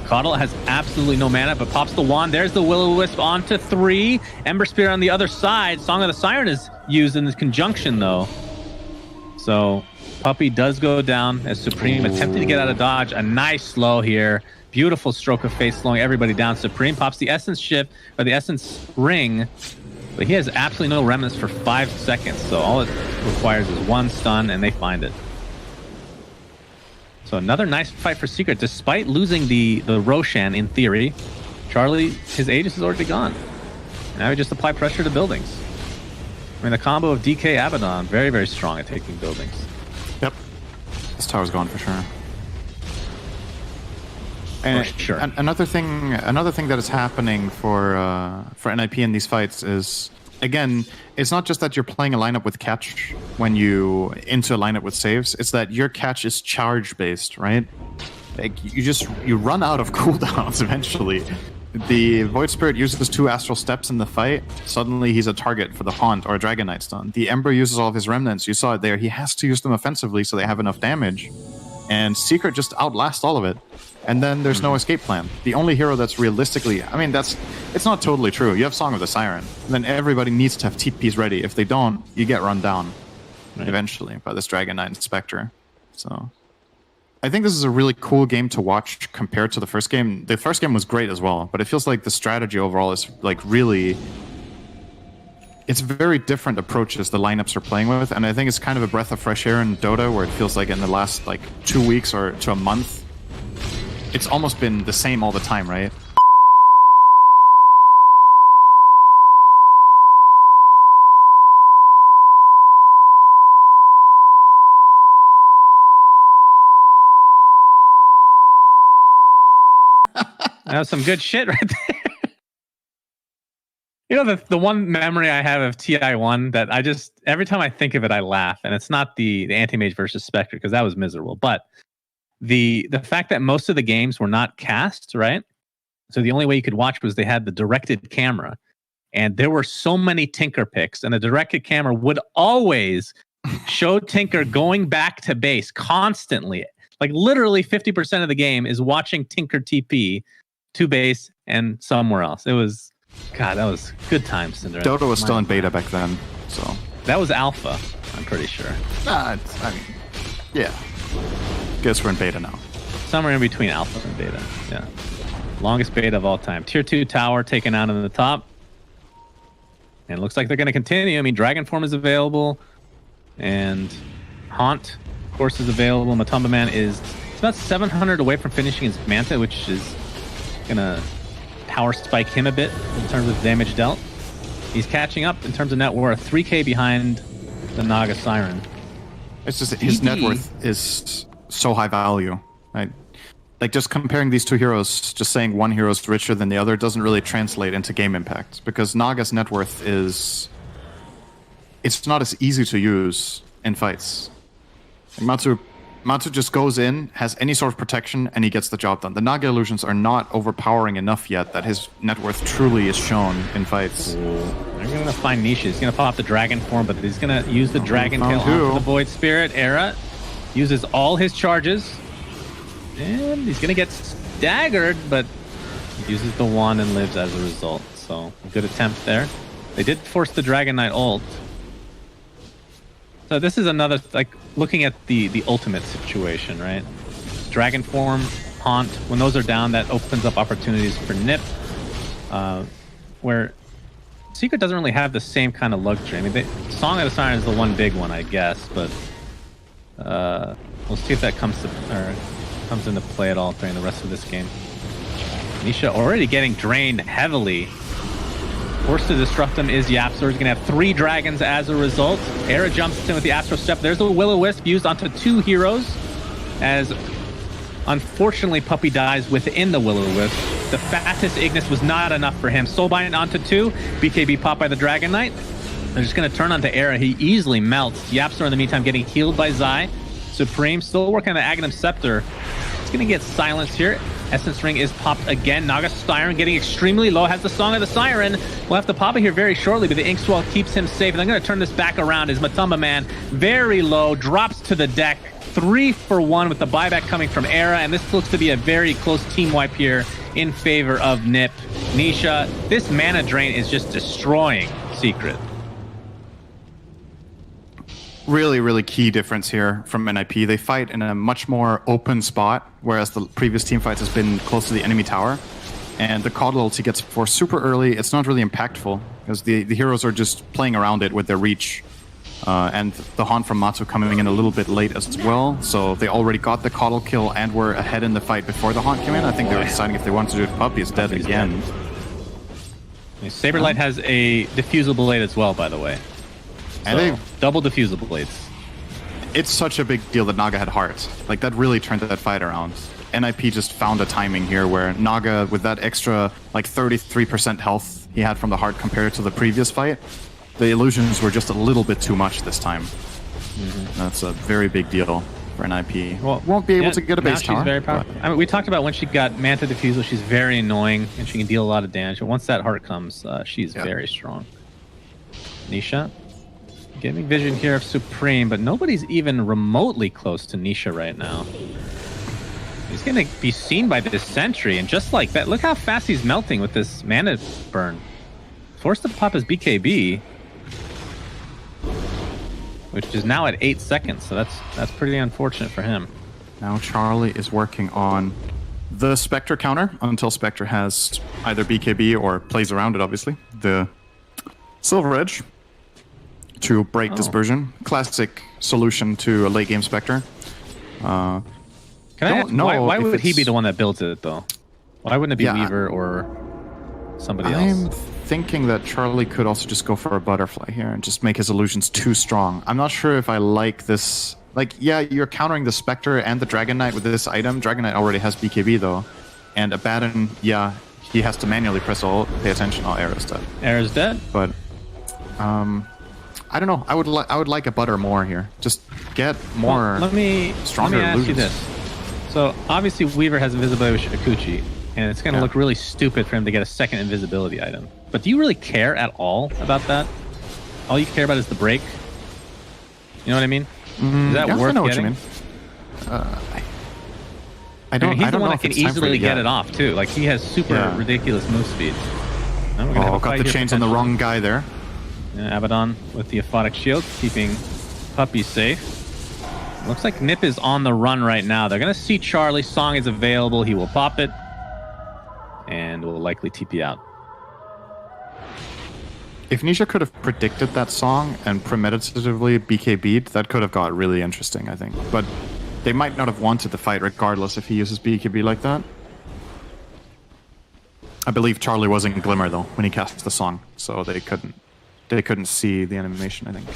Caudal has absolutely no mana, but pops the wand. There's the Will-O-Wisp onto 3. Ember Spear on the other side. Song of the Siren is used in this conjunction, though. So Puppey does go down as Supreme attempting to get out of dodge. A nice slow here. Beautiful stroke of face, slowing everybody down. Supreme pops the Essence Shift, or the Essence Ring, but he has absolutely no remnants for 5 seconds, so all it requires is one stun, and they find it. So another nice fight for Secret, despite losing the Roshan in theory. Charlie, his Aegis is already gone. Now he just apply pressure to buildings. I mean, the combo of DK Abaddon, very, very strong at taking buildings. Yep. This tower's gone for sure. And sure. Another thing that is happening for NiP in these fights is, again, it's not just that you're playing a lineup with catch when you into a lineup with saves. It's that your catch is charge based, right? Like you run out of cooldowns eventually. The Void Spirit uses 2 Astral Steps in the fight. Suddenly he's a target for the Haunt or a Dragon Knight stun. The Ember uses all of his remnants. You saw it there. He has to use them offensively so they have enough damage. And Secret just outlasts all of it. And then there's no escape plan. The only hero that's realistically... I mean, it's not totally true. You have Song of the Siren. And then everybody needs to have TPs ready. If they don't, you get run down eventually by this Dragon Knight and Spectre. So... I think this is a really cool game to watch compared to the first game. The first game was great as well, but it feels like the strategy overall is like really... It's very different approaches the lineups are playing with, and I think it's kind of a breath of fresh air in Dota, where it feels like in the last like 2 weeks or to a month, it's almost been the same all the time, right? That was some good shit right there. You know, the one memory I have of TI1 that I just, every time I think of it, I laugh. And it's not the Anti-Mage versus Spectre, because that was miserable. But the fact that most of the games were not cast, right? So the only way you could watch was they had the directed camera. And there were so many Tinker picks. And the directed camera would always show Tinker going back to base constantly. Like literally 50% of the game is watching Tinker TP to base and somewhere else. It was, God, that was good times, Cinderella. Dota was still in beta back then, so... That was alpha, I'm pretty sure. I mean, yeah. Guess we're in beta now. Somewhere in between alpha and beta, yeah. Longest beta of all time. Tier 2 tower taken out in the top. And it looks like they're going to continue. I mean, Dragon Form is available. And Haunt, of course, is available. Matumba Man is... It's about 700 away from finishing his Manta, which is gonna power spike him a bit in terms of damage dealt. He's catching up in terms of net worth, 3k behind the Naga Siren. It's just his net worth is so high value. Right? Like just comparing these two heroes, just saying one hero is richer than the other doesn't really translate into game impact, because Naga's net worth is... It's not as easy to use in fights. Matsu just goes in, has any sort of protection, and he gets the job done. The Naga illusions are not overpowering enough yet that his net worth truly is shown in fights. They're going to find niches. He's going to pop the Dragon Form, but he's going to use the Dragon Tail onto the Void Spirit. Era uses all his charges, and he's going to get staggered, but he uses the wand and lives as a result. So, a good attempt there. They did force the Dragon Knight ult. So this is another, like, looking at the ultimate situation, right? Dragon Form, Haunt, when those are down, that opens up opportunities for NiP, where Secret doesn't really have the same kind of luxury. I mean, Song of the Siren is the one big one, I guess, but we'll see if that comes into play at all during the rest of this game. Nisha already getting drained heavily. Forced to disrupt him is Yapster. He's going to have 3 dragons as a result. Era jumps in with the Astral Step. There's the Will-O-Wisp used onto 2 heroes, as unfortunately Puppey dies within the Will-O-Wisp. The fastest Ignis was not enough for him. Soulbind onto 2. BKB popped by the Dragon Knight. They're just going to turn onto Era. He easily melts. Yapster in the meantime getting healed by Zai. Supreme still working on the Aghanim Scepter. It's going to get silenced here. Essence Ring is popped again. Naga Siren getting extremely low. Has the Song of the Siren. We'll have to pop it here very shortly, but the Ink Swell keeps him safe. And I'm going to turn this back around as Matumba Man, very low, drops to the deck. 3 for 1 with the buyback coming from Era. And this looks to be a very close team wipe here in favor of NiP. Nisha, this mana drain is just destroying Secret. really key difference here from NiP. They fight in a much more open spot, whereas the previous team fights has been close to the enemy tower. And the Coddle ulti gets forced super early. It's not really impactful because the heroes are just playing around it with their reach. And the Haunt from Matsu coming in a little bit late as well. So they already got the Coddle kill and were ahead in the fight before the Haunt came in. I think they were deciding if they wanted to do it. Puppy is dead again. Saberlight has a diffusal blade as well, by the way. And so, double diffusal blades. It's such a big deal that Naga had heart. Like, that really turned that fight around. NiP just found a timing here where Naga, with that extra, like, 33% health he had from the heart compared to the previous fight, the illusions were just a little bit too much this time. That's a very big deal for NiP. Well, won't be able to get a base tower. She's very powerful. I mean, we talked about when she got Manta Diffusal, she's very annoying and she can deal a lot of damage. But once that heart comes, she's very strong. Nisha. Getting vision here of Supreme, but nobody's even remotely close to Nisha right now. He's going to be seen by this sentry, and just like that, look how fast he's melting with this mana burn. Forced to pop his BKB, which is now at 8 seconds, so that's pretty unfortunate for him. Now Charlie is working on the Spectre counter until Spectre has either BKB or plays around it, obviously. The Silver Edge to break dispersion. Classic solution to a late game Spectre. Can I ask, why would he be the one that builds it, though? Why wouldn't it be Weaver or somebody else? I'm thinking that Charlie could also just go for a butterfly here and just make his illusions too strong. I'm not sure if I like this. Like, yeah, you're countering the Spectre and the Dragon Knight with this item. Dragon Knight already has BKB, though. And Abaddon, yeah, he has to manually press ult. Pay attention, Arrow's dead. Arrow's dead? But, I don't know. I would like a butter more here. Just get more stronger let me ask illusions. you this. So, obviously, Weaver has invisibility with Shikakuchi, and it's going to look really stupid for him to get a second invisibility item. But do you really care at all about that? All you care about is the break? You know what I mean? Is that worth I know getting? what you mean. I don't. He's I the don't one know that if can it's time for easily it get yet. it off, too. Like, he has super ridiculous move speed. Got the chains on the wrong guy there. Abaddon with the Aphotic Shield, keeping Puppy safe. Looks like NiP is on the run right now. They're going to see Charlie. Song is available. He will pop it. And will likely TP out. If Nisha could have predicted that song and premeditatively BKB'd, that could have got really interesting, I think. But they might not have wanted the fight regardless if he uses BKB like that. I believe Charlie was in Glimmer, though, when he cast the song. So they couldn't see the animation, I think.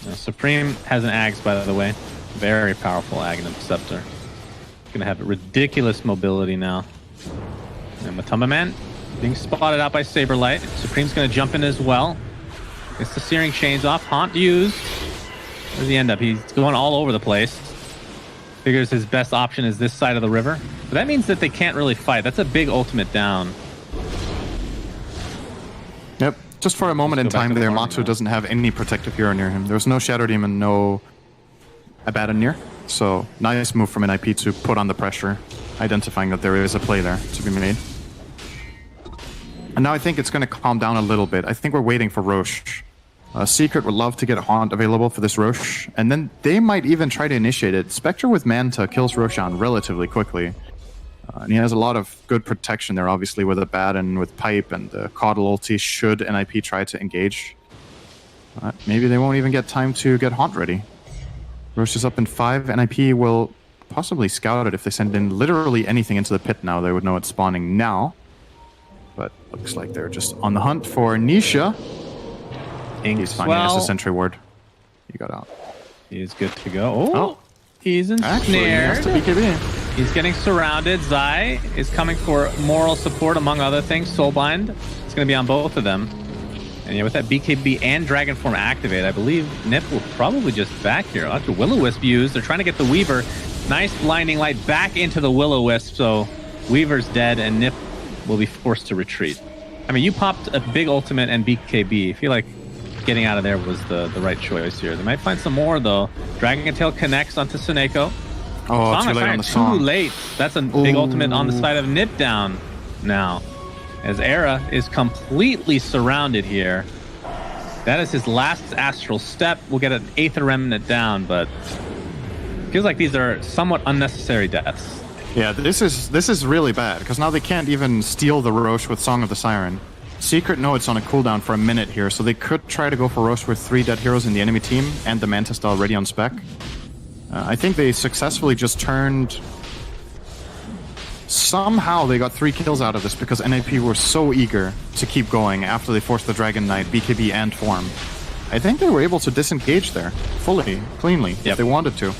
Now, Supreme has an Axe, by the way. Very powerful Aghanim Scepter. Gonna have ridiculous mobility now. And Matamba Man being spotted out by Saberlight. Supreme's gonna jump in as well. Gets the Searing Chains off. Haunt used. Where does he end up? He's going all over the place. Figures his best option is this side of the river. But that means that they can't really fight. That's a big ultimate down. Yep. Just for a moment in go back time to the there, farming Matsu now. doesn't have any protective hero near him. There was no Shadow Demon, no Abaddon near. So, nice move from NiP to put on the pressure, identifying that there is a play there to be made. And now I think it's going to calm down a little bit. I think we're waiting for Roche. Secret would love to get Haunt available for this Roche, and then they might even try to initiate it. Spectre with Manta kills Roshan relatively quickly. And he has a lot of good protection there, obviously, with Abaddon, with Pipe, and the Coddle ulti should NiP try to engage. Maybe they won't even get time to get Haunt ready. Roche is up in 5. NiP will possibly scout it if they send in literally anything into the pit now. They would know it's spawning now. But looks like they're just on the hunt for Nisha. He's finding us a sentry ward. He got out. He's good to go. Oh, he's Actually, he has ensnared. to BKB. He's getting surrounded. Zai is coming for moral support, among other things. Soulbind. It's going to be on both of them. And yeah, with that BKB and Dragon Form activate, I believe NiP will probably just back here. After Will-O-Wisp used, they're trying to get the Weaver. Nice blinding light back into the Will-O-Wisp. So Weaver's dead, and NiP will be forced to retreat. I mean, you popped a big ultimate and BKB. I feel like getting out of there was the right choice here. They might find some more, though. Dragon Tail connects onto Suneko. Oh, too late on the song. Too late. That's a big ultimate on the side of NiP down now. As Era is completely surrounded here. That is his last astral step. We'll get an Aether Remnant down, but feels like these are somewhat unnecessary deaths. Yeah, this is really bad, because now they can't even steal the Roche with Song of the Siren. Secret know it's on a cooldown for a minute here, so they could try to go for Roche with 3 dead heroes in the enemy team, and the Mantis already on spec. I think they successfully just turned... Somehow they got 3 kills out of this, because NiP were so eager to keep going after they forced the Dragon Knight, BKB, and Form. I think they were able to disengage there, fully, cleanly, if they wanted to.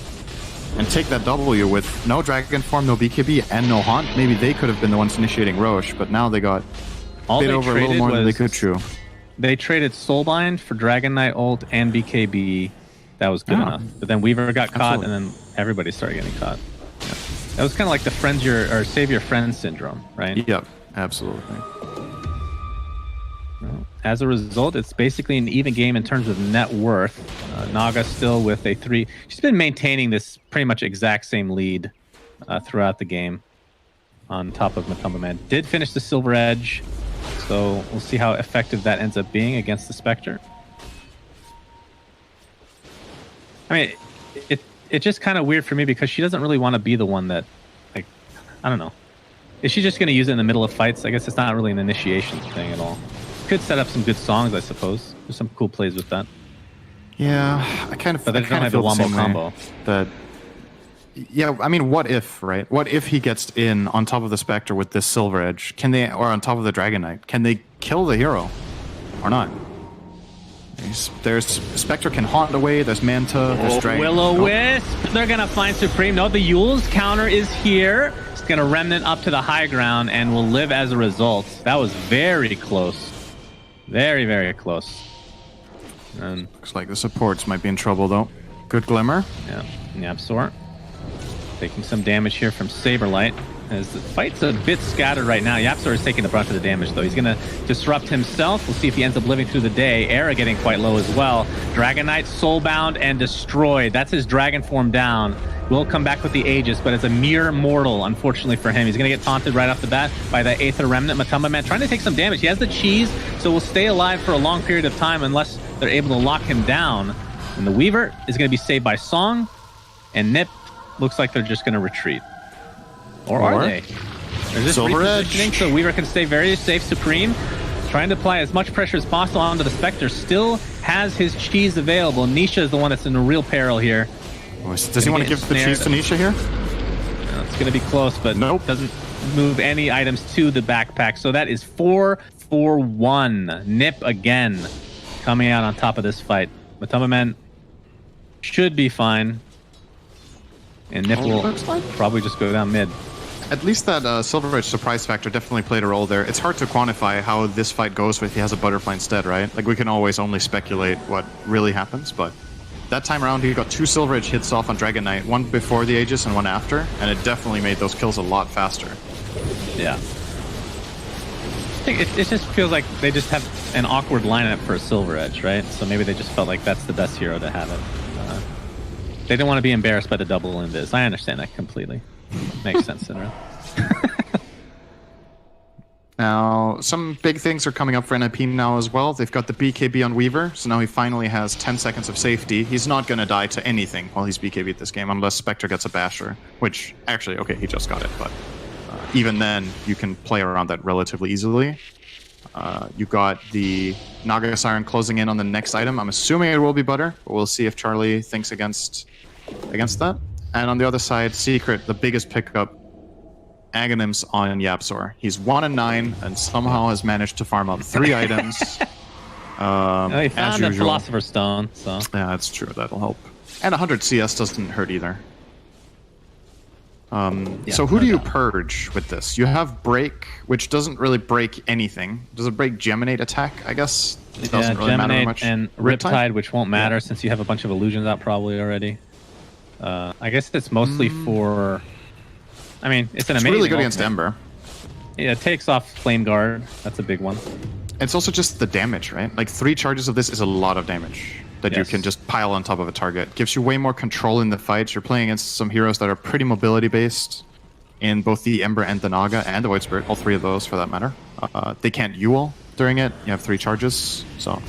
And take that W with no Dragon Form, no BKB, and no Haunt. Maybe they could have been the ones initiating Roche, but now they got bit over a little more than they could chew. They traded Soulbind for Dragon Knight ult and BKB. That was good enough. But then Weaver got caught, and then everybody started getting caught. Yeah. That was kind of like the friends or save your friends syndrome, right? Yep, absolutely. As a result, it's basically an even game in terms of net worth. Naga still with a 3. She's been maintaining this pretty much exact same lead throughout the game on top of Matumba Man. Did finish the Silver Edge, so we'll see how effective that ends up being against the Spectre. I mean, it's just kind of weird for me because she doesn't really want to be the one that, like, I don't know. Is she just going to use it in the middle of fights? I guess it's not really an initiation thing at all. Could set up some good songs, I suppose. There's some cool plays with that. Yeah, I kind of. But they don't have the wombo combo. That. Yeah, I mean, what if, right? What if he gets in on top of the Spectre with this Silver Edge? Can they, or on top of the Dragon Knight? Can they kill the hero, or not? There's Spectre can haunt away. There's Manta. There's Dragon. Will-O-Wisp. They're gonna find Supreme. No, the Yule's counter is here. It's gonna remnant up to the high ground and will live as a result. That was very close. Very, very close. And looks like the supports might be in trouble, though. Good Glimmer. Yeah, Yapsor taking some damage here from Saberlight. As the fight's a bit scattered right now. Yapsor is taking the brunt of the damage, though. He's going to disrupt himself. We'll see if he ends up living through the day. Era getting quite low as well. Dragon Knight soulbound and destroyed. That's his dragon form down. Will come back with the Aegis, but it's a mere mortal, unfortunately for him. He's going to get taunted right off the bat by the Aether Remnant. Matumba Man trying to take some damage. He has the cheese, so will stay alive for a long period of time unless they're able to lock him down. And the Weaver is going to be saved by Song, and NiP looks like they're just going to retreat. Or are they? They're just repositioning so Weaver can stay very safe. Supreme trying to apply as much pressure as possible onto the Spectre. Still has his cheese available. Nisha is the one that's in a real peril here. Does he want to give the cheese to Nisha here? It's going to be close, but nope. Doesn't move any items to the backpack. So that is 4-4-1. NiP again coming out on top of this fight. Matumba Man should be fine. And NiP will probably just go down mid. At least that Silver Edge surprise factor definitely played a role there. It's hard to quantify how this fight goes if he has a butterfly instead, right? Like, we can always only speculate what really happens, but that time around he got 2 Silver Edge hits off on Dragon Knight, one before the Aegis and one after, and it definitely made those kills a lot faster. Yeah. I think it just feels like they just have an awkward lineup for a Silver Edge, right? So maybe they just felt like that's the best hero to have it. They don't want to be embarrassed by the double invis. I understand that completely. Makes sense, Sinra. Now, some big things are coming up for NiP now as well. They've got the BKB on Weaver, so now he finally has 10 seconds of safety. He's not going to die to anything while he's BKB'd this game, unless Spectre gets a Basher, which, actually, okay, he just got it, but even then, you can play around that relatively easily. You got the Naga Siren closing in on the next item. I'm assuming it will be Butter, but we'll see if Charlie thinks against that. And on the other side, Secret, the biggest pickup, Aghanims on Yapsor. He's 1-9 and somehow has managed to farm up 3 items. He found a Philosopher's Stone, so... Yeah, that's true. That'll help. And 100 CS doesn't hurt either. So who do you purge with this? You have Break, which doesn't really break anything. Does it break Geminate attack, I guess? It doesn't really matter much. And Riptide, which won't matter since you have a bunch of illusions out probably already. I guess it's mostly for... I mean, it's an amazing really good against Ember. Yeah, it takes off Flame Guard. That's a big one. It's also just the damage, right? Like 3 charges of this is a lot of damage that you can just pile on top of a target. Gives you way more control in the fights. You're playing against some heroes that are pretty mobility based in both the Ember and the Naga and the Void Spirit, all 3 of those for that matter. They can't Yule during it. You have 3 charges, so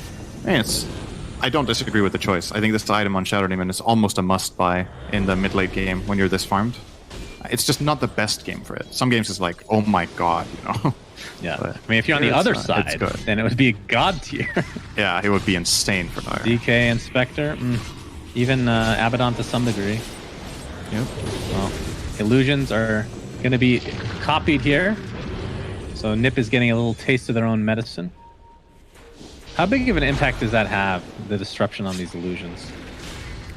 I don't disagree with the choice. I think this item on Shadow Demon is almost a must-buy in the mid-late game when you're this farmed. It's just not the best game for it. Some games is like, oh my god, you know? Yeah. But I mean, if you're on the other side, good. then it would be god tier. Yeah, it would be insane for fire. DK and Spectre, even Abaddon to some degree. Yep. Well, illusions are going to be copied here. So NiP is getting a little taste of their own medicine. How big of an impact does that have, the disruption on these illusions?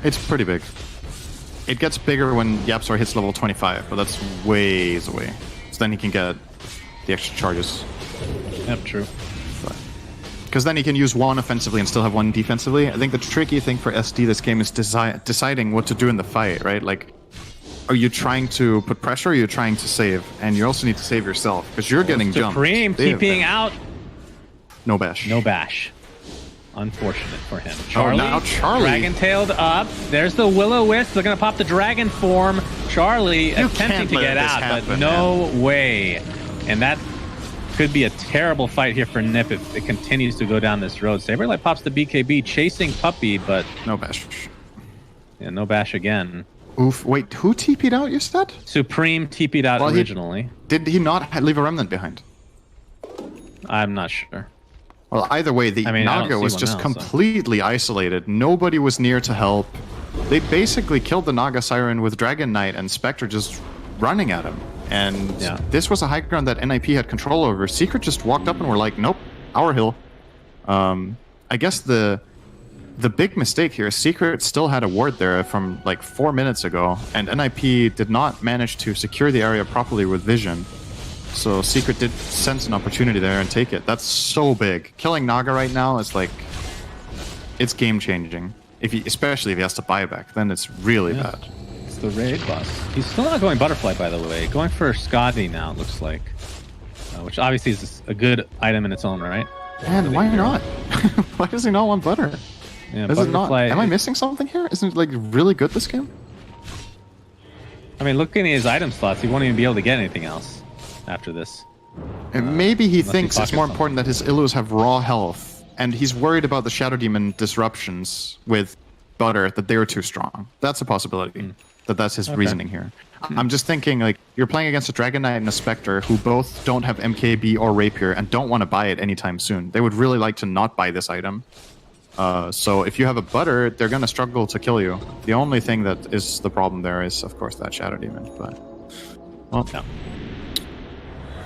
It's pretty big. It gets bigger when Yapzor hits level 25, but that's ways away. So then he can get the extra charges. Yep, true. Because then he can use one offensively and still have one defensively. I think the tricky thing for SD this game is deciding what to do in the fight, right? Like, are you trying to put pressure or are you trying to save? And you also need to save yourself, because you're getting jumped. Supreme TPing out. No bash. No bash. Unfortunate for him. Charlie, now Charlie. Dragon-tailed up. There's the Will-O-Wisp. They're going to pop the dragon form. Charlie attempting to get out, but no way. And that could be a terrible fight here for NiP if it continues to go down this road. Saberlight pops the BKB, chasing Puppy, but... No bash. Yeah, no bash again. Oof. Wait, who TP'd out, you said? Supreme TP'd out originally. Did he not leave a remnant behind? I'm not sure. Well, either way, the Naga was just completely isolated. Nobody was near to help. They basically killed the Naga Siren with Dragon Knight and Spectre just running at him. And this was a high ground that NiP had control over. Secret just walked up and were like, nope, our hill. I guess the big mistake here is Secret still had a ward there from like 4 minutes ago, and NiP did not manage to secure the area properly with vision. So Secret did sense an opportunity there and take it. That's so big. Killing Naga right now is like, it's game changing. Especially if he has to buy back, then it's really bad. It's the raid boss. He's still not going Butterfly, by the way. Going for Scotty now, it looks like. Which obviously is a good item in its own right. And why not? Why does he not want Butter? Yeah, is it not? Am I missing something here? Isn't it like really good this game? I mean, looking at his item slots, he won't even be able to get anything else after this. And maybe he thinks it's more important that his Illus have raw health, and he's worried about the Shadow Demon disruptions with Butter, that they were too strong. That's a possibility. That's his reasoning here. I'm just thinking, like, you're playing against a Dragon Knight and a Spectre who both don't have MKB or Rapier and don't want to buy it anytime soon. They would really like to not buy this item. So if you have a Butter, they're going to struggle to kill you. The only thing that is the problem there is, of course, that Shadow Demon. But, well, no.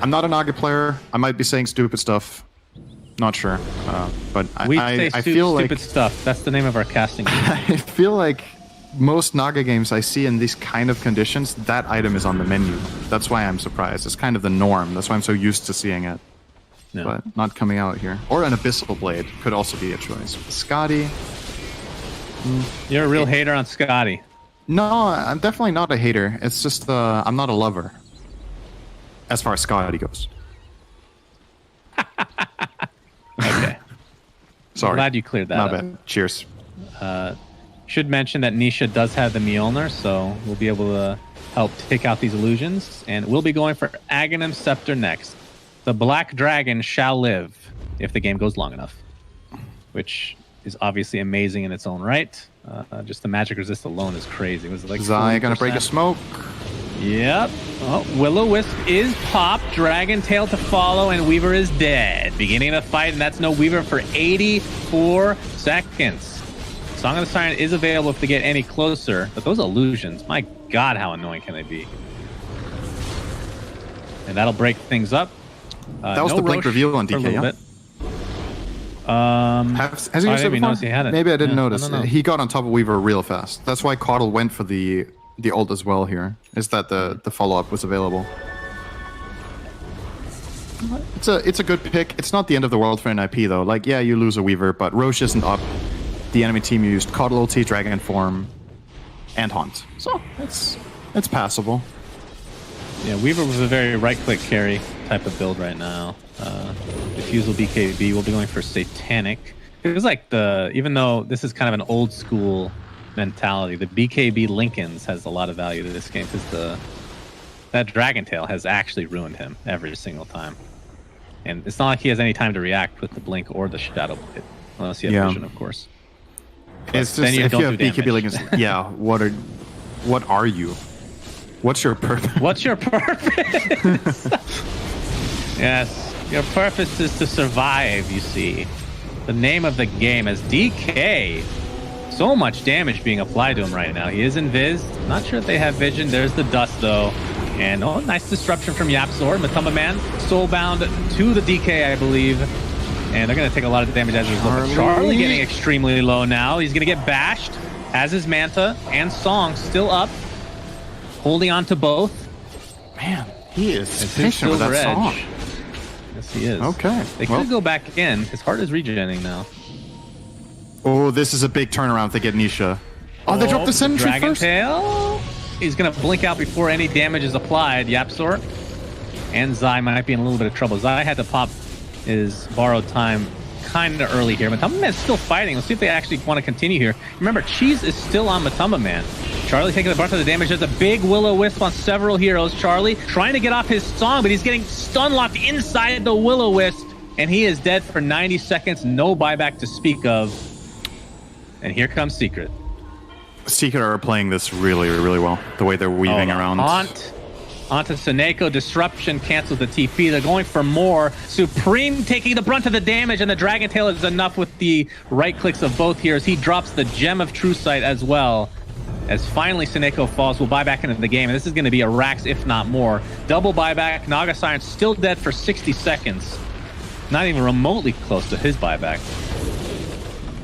I'm not a Naga player. I might be saying stupid stuff. Not sure. But I feel like... Stupid stuff. That's the name of our casting. I feel like most Naga games I see in these kind of conditions, that item is on the menu. That's why I'm surprised. It's kind of the norm. That's why I'm so used to seeing it. No. But not coming out here. Or an Abyssal Blade could also be a choice. Scotty. You're a real hater on Scotty. No, I'm definitely not a hater. It's just I'm not a lover. As far as Scotty goes. Okay. Sorry. I'm glad you cleared that up. Bad. Cheers. Should mention that Nisha does have the Mjolnir, so we'll be able to help take out these illusions. And we'll be going for Aghanim Scepter next. The Black Dragon shall live if the game goes long enough. Which is obviously amazing in its own right. Just the magic resist alone is crazy. It was like Zai gonna break a smoke. Yep. Oh, Will-O-Wisp is popped. Dragon Tail to follow, and Weaver is dead. Beginning of the fight, and that's no Weaver for 84 seconds. Song of the Siren is available if they get any closer, but those illusions, my god, how annoying can they be? And that'll break things up. That was the blink reveal on DK, yeah? Has he used it before? He had it. Maybe I didn't notice. No. He got on top of Weaver real fast. That's why Caudle went for the ult as well here, is that the follow-up was available. It's a good pick. It's not the end of the world for NiP though. Like, yeah, you lose a Weaver, but Roche isn't up. The enemy team used Caudle ulti, Dragon Form, and Haunt. So it's passable. Yeah, Weaver was a very right-click carry type of build right now. Diffusal BKB, we'll be going for Satanic. It was like even though this is kind of an old school mentality, the BKB Lincolns has a lot of value to this game because that Dragon Tail has actually ruined him every single time. And it's not like he has any time to react with the Blink or the Shadow Blade. unless you have Yeah. vision, of course. It's then just, you if don't you have do BKB damage. Leggings, yeah, what are you? What's your purpose? What's your purpose? Yes, your purpose is to survive, you see. The name of the game is DK. So much damage being applied to him right now. He is invised. Not sure if they have vision. There's the dust, though. And, oh, nice disruption from Yapzor. Matamba Man, soulbound to the DK, I believe. And they're going to take a lot of damage as a result. Charlie getting extremely low now. He's going to get bashed, as is Manta and Song still up. Holding on to both. Man, he is It's his patient with that Silver song. Edge. Yes, he is. Okay, They well- could go back in. His heart is regenerating now. Oh, this is a big turnaround if they get Nisha. Oh, they dropped the sentry Dragon first? Tail. He's going to blink out before any damage is applied. Yapzor and Zai might be in a little bit of trouble. Zai had to pop his borrowed time kind of early here. Matamba Man's still fighting. Let's see if they actually want to continue here. Remember, Cheese is still on Matamba Man. Charlie taking the brunt of the damage. There's a big Will-O-Wisp on several heroes. Charlie trying to get off his song, but he's getting stun locked inside the Will-O-Wisp, and he is dead for 90 seconds. No buyback to speak of. And here comes Secret. Secret are playing this really, really well. The way they're weaving around. Onto Seneko. Disruption cancels the TP. They're going for more. Supreme taking the brunt of the damage, and the Dragon Tail is enough with the right clicks of both heroes. He drops the Gem of True Sight as well. As finally Seneko falls, we'll buy back into the game. And this is going to be a Rax, if not more. Double buyback. Naga Siren still dead for 60 seconds. Not even remotely close to his buyback.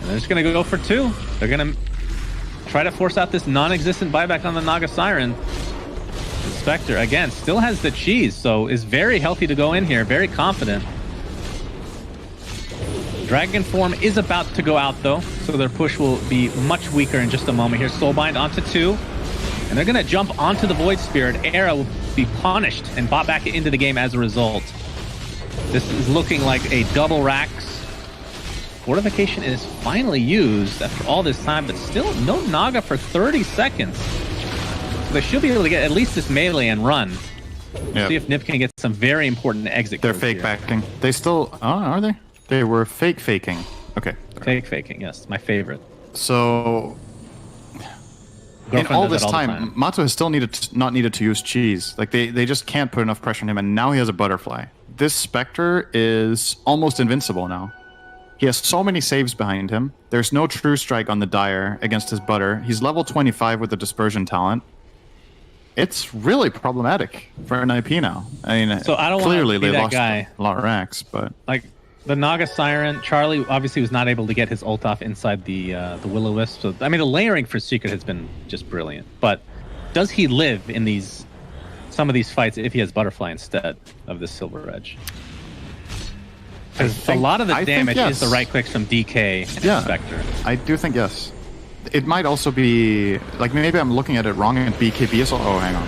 And they're just going to go for two. They're going to try to force out this non-existent buyback on the Naga Siren. The Spectre, again, still has the cheese, so is very healthy to go in here, very confident. Dragon form is about to go out, though, so their push will be much weaker in just a moment here. Soulbind onto two, and they're going to jump onto the Void Spirit. Era will be punished and bought back into the game as a result. This is looking like a double Rax. Fortification is finally used after all this time, but still no Naga for 30 seconds. So they should be able to get at least this melee and run. Yep. See if NiP can get some very important exit. They're codes fake here. backing. They still... Oh, are they? They were faking. Okay. Fake faking, yes. My favorite. So... In Girlfriend all does this it the time, Mato has still not needed to use cheese. Like, they just can't put enough pressure on him, and now he has a butterfly. This Spectre is almost invincible now. He has so many saves behind him. There's no true strike on the Dire against his butter. He's level 25 with the dispersion talent. It's really problematic for NiP now. I mean, So I don't wanna clearly be they that lost guy. a lot of racks, but Like, the Naga Siren, Charlie obviously was not able to get his ult off inside the Will-O-Wisp. So, I mean, the layering for Secret has been just brilliant. But does he live in some of these fights if he has Butterfly instead of this Silver Edge? Because a lot of the I think damage yes. is the right clicks from DK and Yeah. Spectre. I do think yes. It might also be like maybe I'm looking at it wrong and BKB is. Oh, hang on.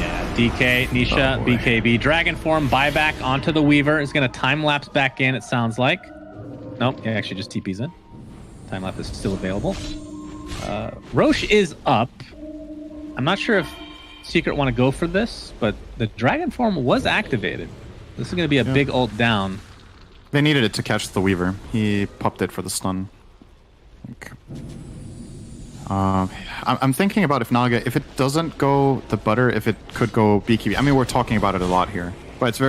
Yeah, DK, Nisha, Oh, boy. BKB. Dragon form, buyback onto the Weaver. Is going to time lapse back in, it sounds like. Nope, he actually just TP's in. Time lapse is still available. Roche is up. I'm not sure if Secret want to go for this, but the Dragon form was activated. This is going to be a big ult down. They needed it to catch the Weaver. He popped it for the stun. Okay. I'm thinking about if Naga, if it doesn't go the butter, if it could go BKB. I mean, we're talking about it a lot here, but it's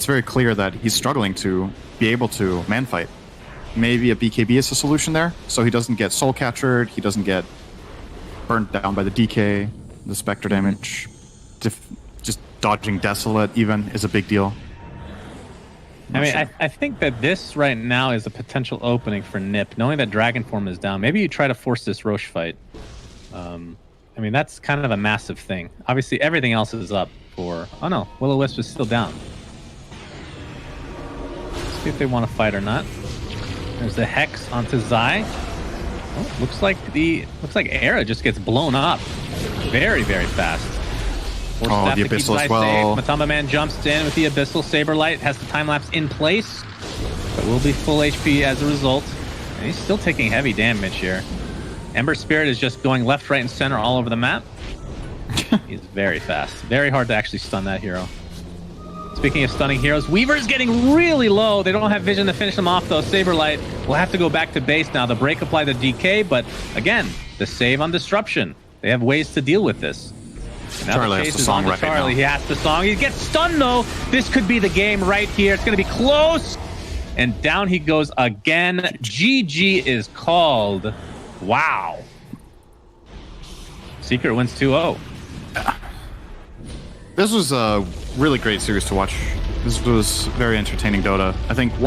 very clear that he's struggling to be able to man fight. Maybe a BKB is a solution there, so he doesn't get soul captured, he doesn't get burnt down by the DK, the Spectre damage. Just dodging Desolate even is a big deal. I mean, I think that this right now is a potential opening for NiP, knowing that Dragon form is down. Maybe you try to force this Roche fight. I mean, that's kind of a massive thing. Obviously, everything else is up for... Oh no, Will-O-Wisp is still down. Let's see if they want to fight or not. There's the Hex onto Zai. Oh, looks like Era just gets blown up very, very fast. Force Oh, staff the to keep Abyssal Zai as well. safe. Matamba Man jumps in with the Abyssal Saberlight, has the time lapse in place. But will be full HP as a result. And he's still taking heavy damage here. Ember Spirit is just going left, right, and center all over the map. He's very fast. Very hard to actually stun that hero. It's Speaking of stunning heroes, Weaver's getting really low. They don't have vision to finish him off, though. Saberlight will have to go back to base now. The break apply the DK, but again, the save on Disruption. They have ways to deal with this. And now Charlie the has chase the is song on to right now. Charlie. He has the song. He gets stunned, though. This could be the game right here. It's going to be close. And down he goes again. GG is called. Wow. Secret wins 2-0. This was a really great series to watch. This was very entertaining Dota. I think